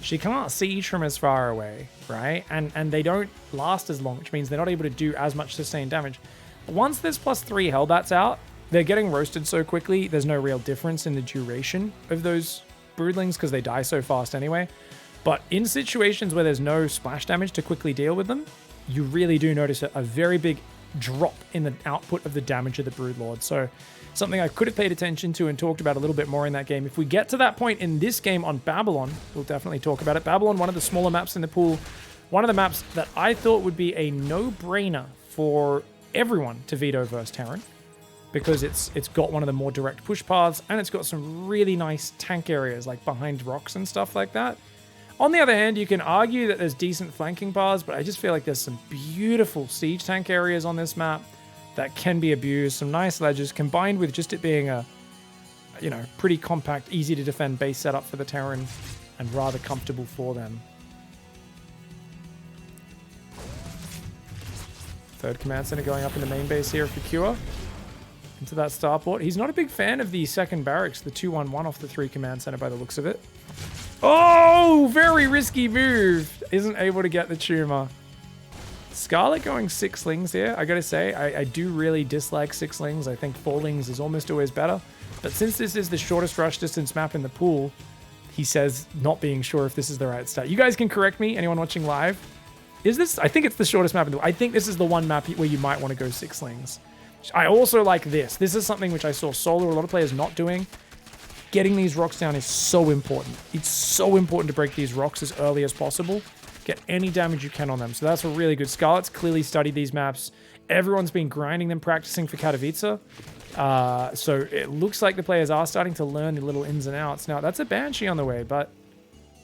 she can't siege from as far away, right? And they don't last as long, which means they're not able to do as much sustained damage. But once there's +3 Hellbats out, they're getting roasted so quickly, there's no real difference in the duration of those Broodlings because they die so fast anyway. But in situations where there's no splash damage to quickly deal with them, you really do notice a very big drop in the output of the damage of the Broodlord. So something I could have paid attention to and talked about a little bit more in that game. If we get to that point in this game on Babylon, we'll definitely talk about it. Babylon, one of the smaller maps in the pool, one of the maps that I thought would be a no-brainer for everyone to veto versus Terran, because it's got one of the more direct push paths, and it's got some really nice tank areas, like behind rocks and stuff like that. On the other hand, you can argue that there's decent flanking paths, but I just feel like there's some beautiful siege tank areas on this map that can be abused. Some nice ledges combined with just it being a, pretty compact, easy to defend base setup for the Terran and rather comfortable for them. Third command center going up in the main base here for Cure. Into that starport. He's not a big fan of the second barracks, the 2-1-1 off the 3 command center by the looks of it. Oh, very risky move. Isn't able to get the tumor. Scarlett going 6 slings here. I gotta say, I do really dislike 6 slings. I think 4 lings is almost always better. But since this is the shortest rush distance map in the pool, he says not being sure if this is the right stat. You guys can correct me, anyone watching live. Is this? I think it's the shortest map in the pool. I think this is the one map where you might want to go 6 slings. I also like this. This is something which I saw solo a lot of players not doing. Getting these rocks down is so important. It's so important to break these rocks as early as possible. Get any damage you can on them. So that's a really good. Scarlett's clearly studied these maps. Everyone's been grinding them, practicing for Katowice. So it looks like the players are starting to learn the little ins and outs. Now, that's a Banshee on the way, but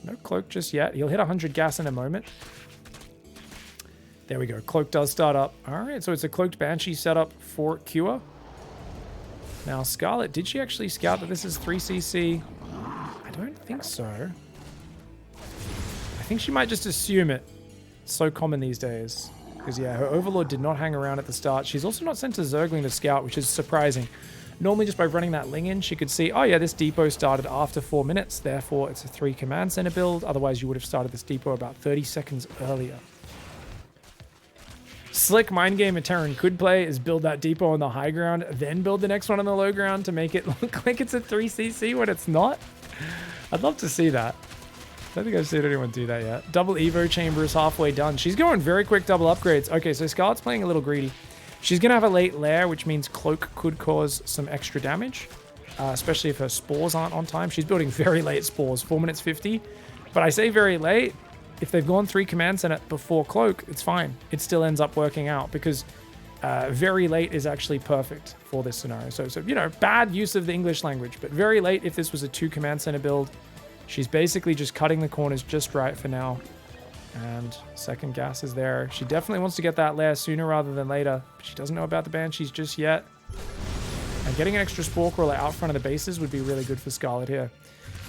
no Cloak just yet. He'll hit 100 gas in a moment. There we go. Cloak does start up. All right, so it's a Cloaked Banshee setup for Cure. Now, Scarlett, did she actually scout that this is 3cc? I don't think so. I think she might just assume it. It's so common these days. Because, yeah, her Overlord did not hang around at the start. She's also not sent to Zergling to scout, which is surprising. Normally, just by running that Ling in, she could see, oh, yeah, this depot started after 4 minutes. Therefore, it's a 3 command center build. Otherwise, you would have started this depot about 30 seconds earlier. Slick mind game a Terran could play is build that depot on the high ground, then build the next one on the low ground to make it look like it's a 3cc when it's not. I'd love to see that. I don't think I've seen anyone do that yet. Double Evo chamber is halfway done. She's going very quick double upgrades. Okay, so Scarlett's playing a little greedy. She's going to have a late lair, which means Cloak could cause some extra damage, especially if her spores aren't on time. She's building very late spores, 4 minutes 50. But I say very late. If they've gone 3 command center before cloak, it's fine. It still ends up working out because very late is actually perfect for this scenario. So, you know, bad use of the English language, but very late, if this was a 2 command center build, she's basically just cutting the corners just right for now. And second gas is there. She definitely wants to get that lair sooner rather than later. But she doesn't know about the Banshees just yet. And getting an extra Spore Crawler out front of the bases would be really good for Scarlett here.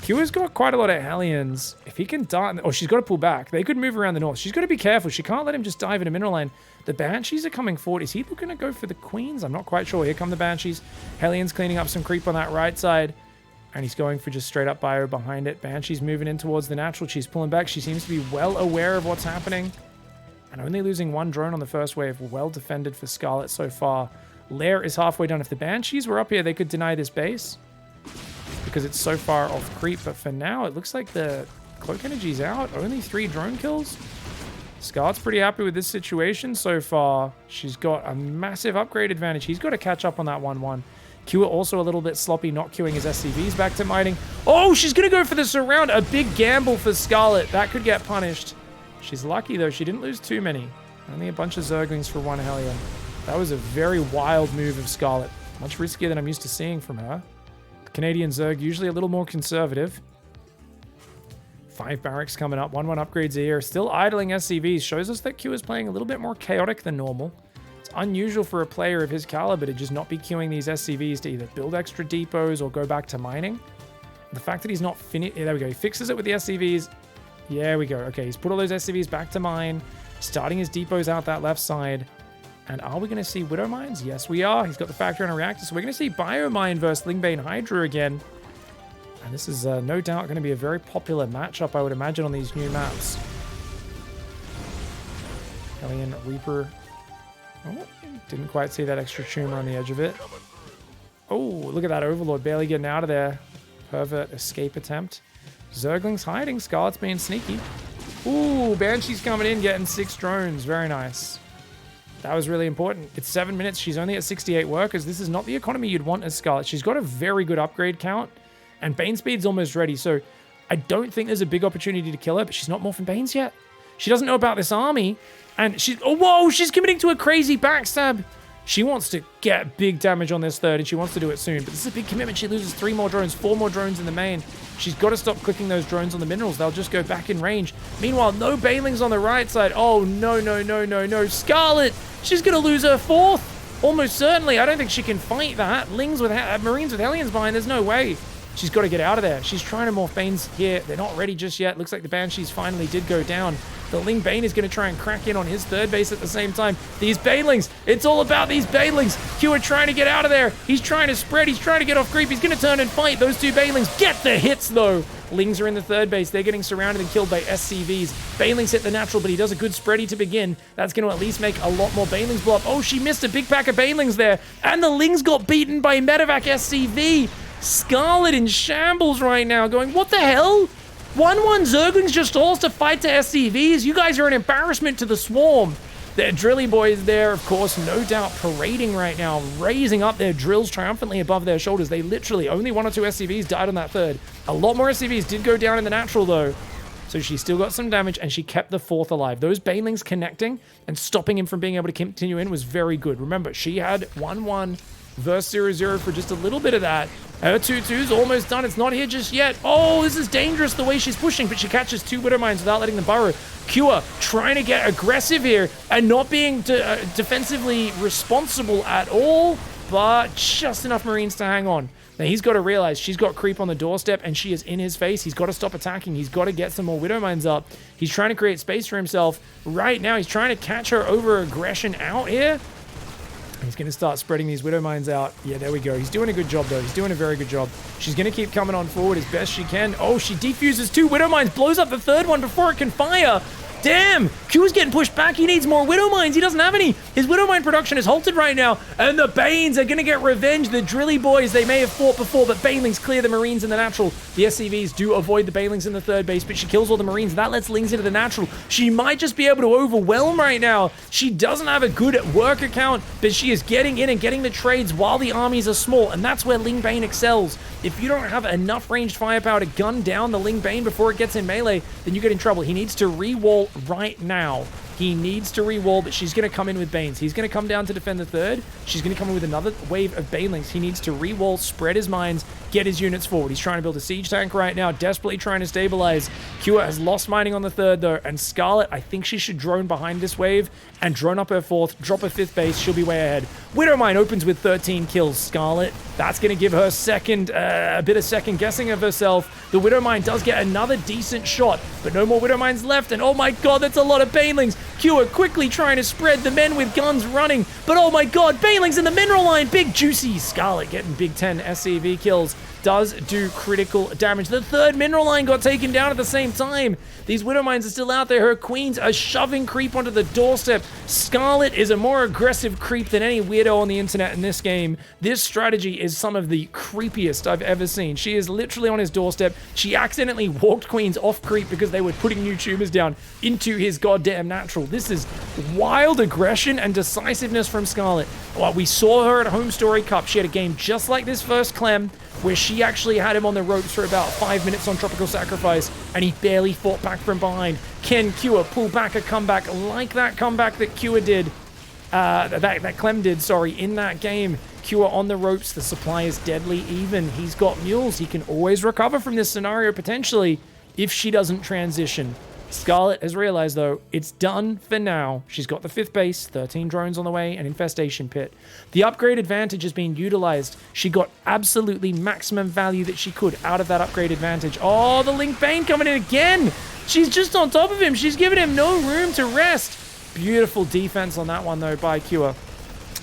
Q has got quite a lot of Hellions. If he can dart... Oh, she's got to pull back. They could move around the north. She's got to be careful. She can't let him just dive into mineral lane. The Banshees are coming forward. Is he looking to go for the Queens? I'm not quite sure. Here come the Banshees. Hellions cleaning up some creep on that right side. And he's going for just straight up bio behind it. Banshee's moving in towards the natural. She's pulling back. She seems to be well aware of what's happening. And only losing 1 drone on the first wave. Well defended for Scarlett so far. Lair is halfway done. If the Banshees were up here, they could deny this base. Because it's so far off creep. But for now, it looks like the Cloak Energy's out. Only 3 drone kills. Scarlett's pretty happy with this situation so far. She's got a massive upgrade advantage. He's got to catch up on that 1-1. Q also a little bit sloppy, not queuing his SCVs back to mining. Oh, she's going to go for the surround. A big gamble for Scarlett. That could get punished. She's lucky, though. She didn't lose too many. Only a bunch of Zerglings for 1 Hellion. That was a very wild move of Scarlett. Much riskier than I'm used to seeing from her. The Canadian Zerg, usually a little more conservative. 5 barracks coming up. 1-1 upgrades here. Still idling SCVs. Shows us that Q is playing a little bit more chaotic than normal. Unusual for a player of his caliber to just not be queuing these SCVs to either build extra depots or go back to mining. The fact that he's not finished... Yeah, there we go. He fixes it with the SCVs. Yeah, we go. Okay, he's put all those SCVs back to mine, starting his depots out that left side. And are we going to see Widow Mines? Yes, we are. He's got the factory on a reactor, so we're going to see Biomine versus Lingbane Hydra again. And this is no doubt going to be a very popular matchup, I would imagine, on these new maps. Hellion Reaper... Oh, didn't quite see that extra tumor on the edge of it. Oh, look at that Overlord barely getting out of there. Pervert escape attempt. Zergling's hiding. Scarlett's being sneaky. Ooh, Banshee's coming in, getting 6 drones. Very nice. That was really important. It's 7 minutes. She's only at 68 workers. This is not the economy you'd want as Scarlett. She's got a very good upgrade count, and Bane Speed's almost ready. So I don't think there's a big opportunity to kill her, but she's not morphing Banes yet. She doesn't know about this army. And she's... Oh, whoa! She's committing to a crazy backstab. She wants to get big damage on this third, and she wants to do it soon. But this is a big commitment. She loses 3 more drones, 4 more drones in the main. She's got to stop clicking those drones on the minerals. They'll just go back in range. Meanwhile, no Banelings on the right side. Oh, no, no, no, no, no. Scarlett! She's going to lose her 4th. Almost certainly. I don't think she can fight that. Marines with Hellions behind. There's no way. She's got to get out of there. She's trying to morph Banes here. They're not ready just yet. Looks like the Banshees finally did go down. The Ling Bane is going to try and crack in on his 3rd base at the same time. These Banelings. It's all about these Banelings. Q are trying to get out of there. He's trying to spread. He's trying to get off creep. He's going to turn and fight. Those 2 Banelings get the hits, though. Lings are in the 3rd base. They're getting surrounded and killed by SCVs. Banelings hit the natural, but he does a good spready to begin. That's going to at least make a lot more Banelings blow up. Oh, she missed a big pack of Banelings there. And the Lings got beaten by Medevac SCV. Scarlett in shambles right now, going, what the hell? 1-1 Zerglings just alls to fight to SCVs. You guys are an embarrassment to the swarm. Their drilly boys there, of course, no doubt parading right now, raising up their drills triumphantly above their shoulders. They literally, only 1 or 2 SCVs died on that 3rd. A lot more SCVs did go down in the natural, though. So she still got some damage, and she kept the 4th alive. Those Banelings connecting and stopping him from being able to continue in was very good. Remember, she had 1-1 versus 0-0 for just a little bit of that. Her 2-2's almost done. It's not here just yet. Oh, this is dangerous the way she's pushing, but she catches 2 Widow Mines without letting them burrow. Kua trying to get aggressive here and not being defensively responsible at all, but just enough Marines to hang on. Now, he's got to realize she's got creep on the doorstep and she is in his face. He's got to stop attacking. He's got to get some more Widow Mines up. He's trying to create space for himself. Right now, he's trying to catch her over aggression out here. He's going to start spreading these Widow Mines out. Yeah, there we go. He's doing a good job, though. He's doing a very good job. She's going to keep coming on forward as best she can. Oh, she defuses 2 Widow Mines, blows up the 3rd one before it can fire. Damn! Q's getting pushed back. He needs more Widow Mines. He doesn't have any. His Widow Mine production is halted right now. And the Banes are going to get revenge. The Drilly boys, they may have fought before, but Banelings clear the Marines in the natural. The SCVs do avoid the Banelings in the third base, but she kills all the Marines. That lets Lings into the natural. She might just be able to overwhelm right now. She doesn't have a good work account, but she is getting in and getting the trades while the armies are small, and that's where Ling Bane excels. If you don't have enough ranged firepower to gun down the Ling Bane before it gets in melee, then you get in trouble. He needs to re-wall right now. He needs to re-wall, but she's going to come in with Banes. He's going to come down to defend the third. She's going to come in with another wave of Banelings. He needs to re-wall, spread his mines, get his units forward. He's trying to build a siege tank right now, desperately trying to stabilize. Kua has lost mining on the third, though, and Scarlett, I think she should drone behind this wave and drone up her fourth, drop her fifth base. She'll be way ahead. Widow Mine opens with 13 kills. Scarlett, that's going to give her a bit of second guessing of herself. The Widow Mine does get another decent shot, but no more Widow Mines left, and oh my god, that's a lot of Banelings. Kua quickly trying to spread the men with guns running, but oh my god, Banelings in the mineral line, big juicy. Scarlett getting big 10 SCV kills, does do critical damage. The third mineral line got taken down at the same time. These Widow Mines are still out there. Her queens are shoving creep onto the doorstep. Scarlett is a more aggressive creep than any weirdo on the internet in this game. This strategy is some of the creepiest I've ever seen. She is literally on his doorstep. She accidentally walked queens off creep because they were putting new tubers down into his goddamn natural. This is wild aggression and decisiveness from Scarlett. Well, we saw her at Home Story Cup. She had a game just like this first Clem, where she actually had him on the ropes for about 5 minutes on Tropical Sacrifice, and he barely fought back from behind. Can Kua pull back a comeback like that comeback that Kua did, that Clem did, sorry, in that game? Kua on the ropes, the supply is deadly even. He's got mules. He can always recover from this scenario, potentially, if she doesn't transition. Scarlett has realized, though, it's done for now. She's got the fifth base, 13 drones on the way, an infestation pit. The upgrade advantage is being utilized. She got absolutely maximum value that she could out of that upgrade advantage. Oh, the Ling Bane coming in again. She's just on top of him. She's giving him no room to rest. Beautiful defense on that one, though, by Kua.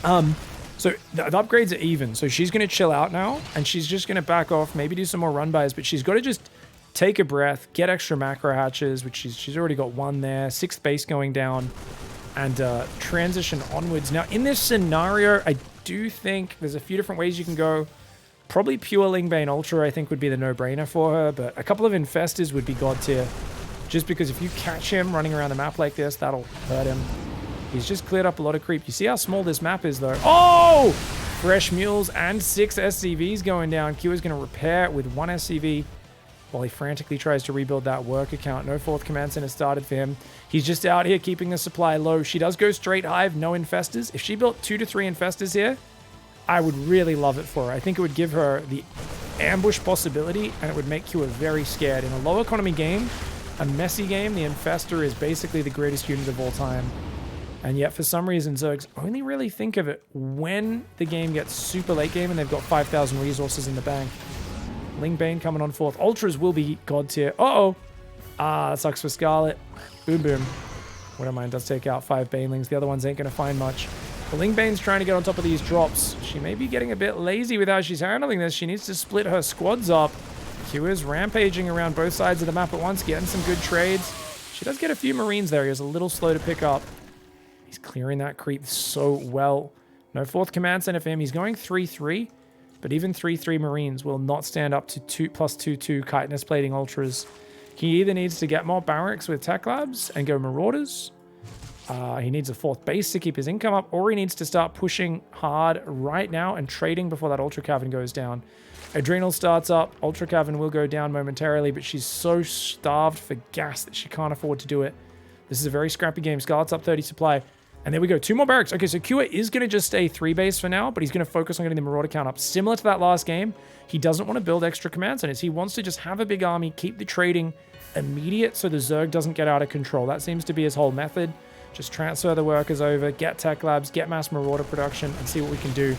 So the upgrades are even. So she's going to chill out now, and she's just going to back off, maybe do some more run bys, but she's got to just take a breath, get extra macro hatches, which she's already got one there, sixth base going down, and transition onwards. Now, in this scenario, I do think there's a few different ways you can go. Probably pure Ling Bane Ultra, I think, would be the no-brainer for her, but a couple of Infestors would be god tier, just because if you catch him running around the map like this, that'll hurt him. He's just cleared up a lot of creep. You see how small this map is, though. Oh! Fresh mules and 6 SCVs going down. Kua's going to repair it with 1 SCV. While he frantically tries to rebuild that work account. No fourth command center started for him. He's just out here keeping the supply low. She does go straight hive, no infestors. If she built 2 to 3 infestors here, I would really love it for her. I think it would give her the ambush possibility, and it would make Kua very scared. In a low economy game, a messy game, the infestor is basically the greatest unit of all time. And yet, for some reason, Zergs only really think of it when the game gets super late game and they've got 5,000 resources in the bank. Ling Bane coming on fourth. Ultras will be god tier. Uh-oh. Ah, that sucks for Scarlett. Boom, boom. Widow Mine does take out 5 Banelings. The other ones ain't going to find much. But Ling Bane's trying to get on top of these drops. She may be getting a bit lazy with how she's handling this. She needs to split her squads up. Kua's rampaging around both sides of the map at once, getting some good trades. She does get a few Marines there. He was a little slow to pick up. He's clearing that creep so well. No fourth command center for him. He's going 3-3. But even 3-3 Marines will not stand up to 2+2/2 chitinous plating ultras. He either needs to get more barracks with tech labs and go marauders. He needs a fourth base to keep his income up, or he needs to start pushing hard right now and trading before that ultra cavern goes down. Adrenal starts up. Ultra cavern will go down momentarily, but she's so starved for gas that she can't afford to do it. This is a very scrappy game. Scarlett's up 30 supply. And there we go. 2 more barracks. Okay, so Kua is going to just stay 3 base for now, but he's going to focus on getting the Marauder count up. Similar to that last game, he doesn't want to build extra command centers. He wants to just have a big army, keep the trading immediate so the Zerg doesn't get out of control. That seems to be his whole method. Just transfer the workers over, get tech labs, get mass Marauder production, and see what we can do.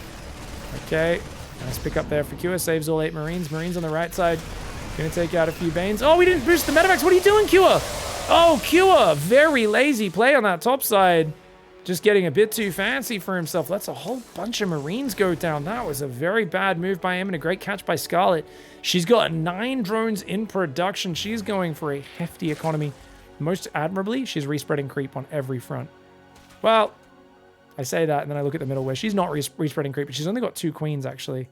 Okay, nice pick up there for Kua. Saves all 8 Marines. Marines on the right side. Going to take out a few Banes. Oh, we didn't boost the medevacs. What are you doing, Kua? Oh, Kua. Very lazy play on that top side. Just getting a bit too fancy for himself. Let's a whole bunch of Marines go down. That was a very bad move by him and a great catch by Scarlett. She's got 9 drones in production. She's going for a hefty economy. most admirably, she's respreading creep on every front. Well, I say that, and then I look at the middle where she's not respreading creep, but she's only got 2 queens, actually.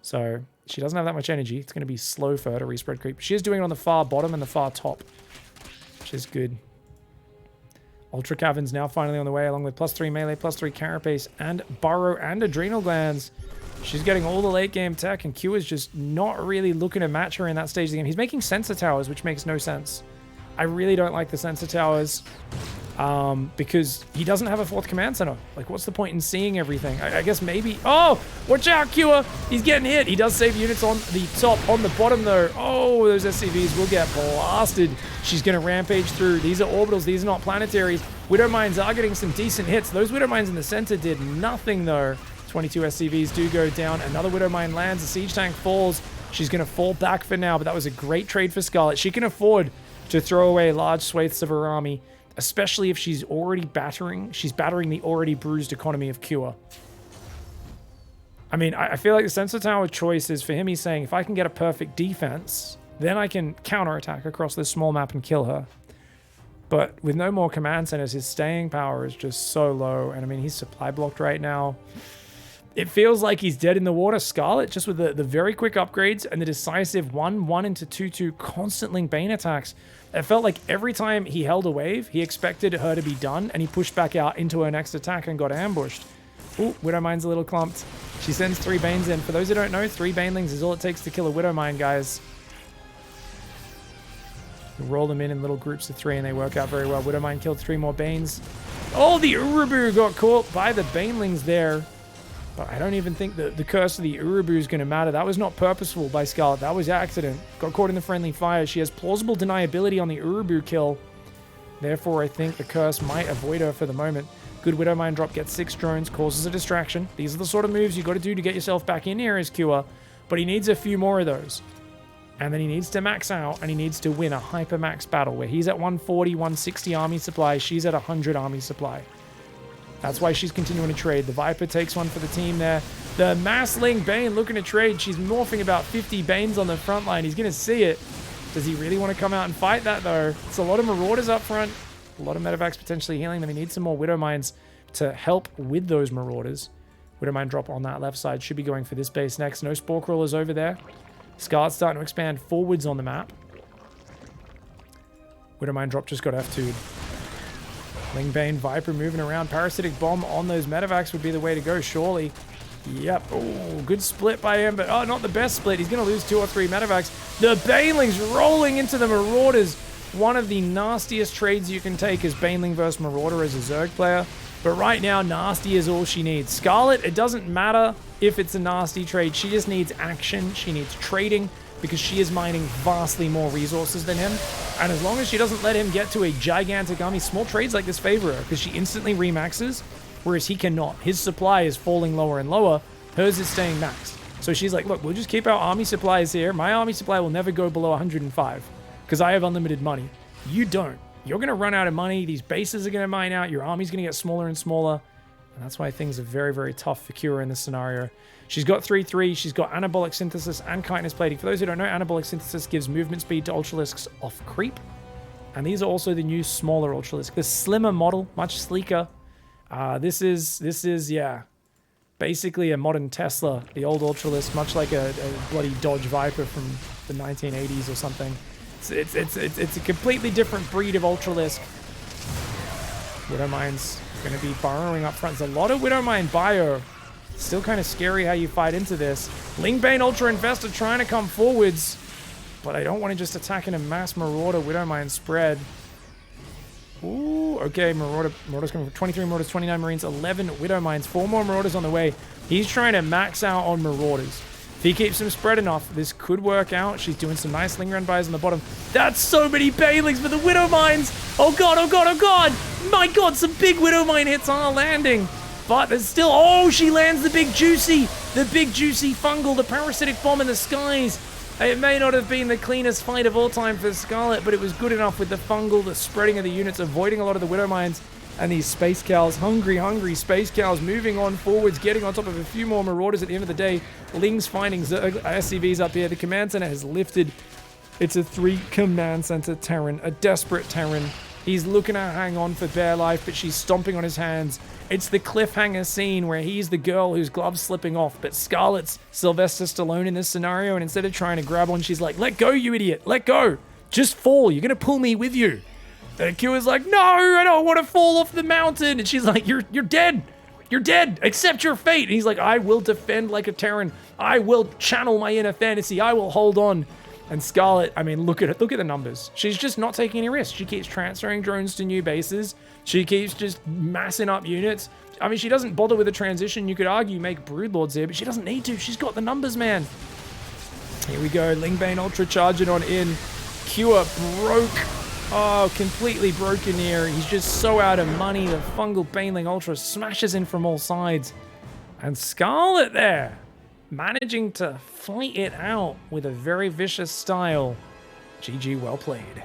So she doesn't have that much energy. It's going to be slow for her to respread creep. She is doing it on the far bottom and the far top, which is good. Ultra Cavern's now finally on the way, along with +3 melee, +3 carapace, and burrow and adrenal glands. She's getting all the late game tech, and Q is just not really looking to match her in that stage of the game. He's making sensor towers, which makes no sense. I really don't like the sensor towers because he doesn't have a 4th command center. Like, what's the point in seeing everything? I guess maybe... Oh, watch out, Q! He's getting hit. He does save units on the top. On the bottom, though, oh, those SCVs will get blasted. She's going to rampage through. These are orbitals. These are not planetaries. Widow Mines are getting some decent hits. Those Widow Mines in the center did nothing, though. 22 SCVs do go down. Another Widow Mine lands. The siege tank falls. She's going to fall back for now, but that was a great trade for Scarlett. She can afford to throw away large swathes of her army, especially if she's already battering. She's battering the already bruised economy of Cure. I mean, I feel like the sensor tower choice is for him. He's saying, if I can get a perfect defense, then I can counterattack across this small map and kill her. But with no more command centers, his staying power is just so low. And I mean, he's supply blocked right now. It feels like he's dead in the water. Scarlett, just with the very quick upgrades and the decisive 1-1 into 2-2 constant link Bane attacks. It felt like every time he held a wave, he expected her to be done, and he pushed back out into her next attack and got ambushed. Ooh, Widow Mine's a little clumped. She sends 3 Banes in. For those who don't know, 3 Banelings is all it takes to kill a Widow Mine, guys. You roll them in little groups of 3, and they work out very well. Widow Mine killed 3 more Banes. Oh, the Urubu got caught by the Banelings there. But I don't even think that the curse of the Urubu is going to matter. That was not purposeful by Scarlett. That was accident. Got caught in the friendly fire. She has plausible deniability on the Urubu kill. Therefore, I think the curse might avoid her for the moment. Good Widow Mine drop, gets 6 drones, causes a distraction. These are the sort of moves you got to do to get yourself back in here as Cure. But he needs a few more of those. And then he needs to max out, and he needs to win a hypermax battle where he's at 140, 160 army supply. She's at 100 army supply. That's why she's continuing to trade. The Viper takes one for the team there. The Massling Bane looking to trade. She's morphing about 50 Banes on the front line. He's going to see it. Does he really want to come out and fight that, though? It's a lot of Marauders up front. A lot of Medevacs potentially healing them. He needs some more Widow Mines to help with those Marauders. Widow Mine drop on that left side. Should be going for this base next. No Spore Crawlers over there. Scarlett's starting to expand forwards on the map. Widow Mine drop just got F2'd. Lingbane, Viper moving around. Parasitic Bomb on those Medevacs would be the way to go, surely. Yep. Oh, good split by him, but not the best split. He's going to lose 2 or 3 Medevacs. The Banelings rolling into the Marauders. One of the nastiest trades you can take is Baneling versus Marauder as a Zerg player. But right now, nasty is all she needs. Scarlett, it doesn't matter if it's a nasty trade. She just needs action. She needs trading because she is mining vastly more resources than him. And as long as she doesn't let him get to a gigantic army, small trades like this favor her because she instantly remaxes, whereas he cannot. His supply is falling lower and lower. Hers is staying maxed. So she's like, look, we'll just keep our army supplies here. My army supply will never go below 105 because I have unlimited money. You don't. You're going to run out of money. These bases are going to mine out. Your army's going to get smaller and smaller. And that's why things are very, very tough for Cure in this scenario. She's got 3-3. She's got Anabolic Synthesis and Chitinous Plating. For those who don't know, Anabolic Synthesis gives movement speed to Ultralisks off creep. And these are also the new smaller Ultralisk. The slimmer model, much sleeker. This is, yeah, basically a modern Tesla. The old Ultralisk, much like a bloody Dodge Viper from the 1980s or something. It's a completely different breed of Ultralisk. Widow Mine's going to be burrowing up front. There's a lot of Widow Mine bio. Still kind of scary how you fight into this. Lingbane Ultra Investor trying to come forwards, but I don't want to just attack in a mass Marauder Widow Mine spread. Ooh, okay, Marauders coming for 23 Marauders, 29 Marines, 11 Widow Mines, 4 more Marauders on the way. He's trying to max out on Marauders. If he keeps them spread enough, this could work out. She's doing some nice linger and buys on the bottom. That's so many Banelings for the Widow Mines. Oh god, oh god, oh god. My god, some big Widow Mine hits are landing. But there's still, oh, she lands the big juicy fungal, the parasitic bomb in the skies. It may not have been the cleanest fight of all time for Scarlett, but it was good enough with the fungal, the spreading of the units, avoiding a lot of the Widow Mines. And these Space Cows, hungry Space Cows, moving on forwards, getting on top of a few more Marauders at the end of the day. Ling's finding SCVs up here. The command center has lifted. It's a 3 command center Terran, a desperate Terran. He's looking to hang on for bare life, but she's stomping on his hands. It's the cliffhanger scene where he's the girl whose glove's slipping off, but Scarlett's Sylvester Stallone in this scenario, and instead of trying to grab one, she's like, let go, you idiot, let go. Just fall, you're gonna pull me with you. And Kyo's like, no, I don't want to fall off the mountain. And she's like, you're dead. You're dead. Accept your fate. And he's like, I will defend like a Terran. I will channel my inner fantasy. I will hold on. And Scarlett, I mean, look at it. Look at the numbers. She's just not taking any risks. She keeps transferring drones to new bases. She keeps just massing up units. I mean, she doesn't bother with a transition. You could argue make Broodlords here, but she doesn't need to. She's got the numbers, man. Here we go. Lingbane Ultra charging on in. Kyo broke. Oh, completely broken here. He's just so out of money. The Fungal Baneling Ultra smashes in from all sides. And Scarlett there, managing to fight it out with a very vicious style. GG, well played.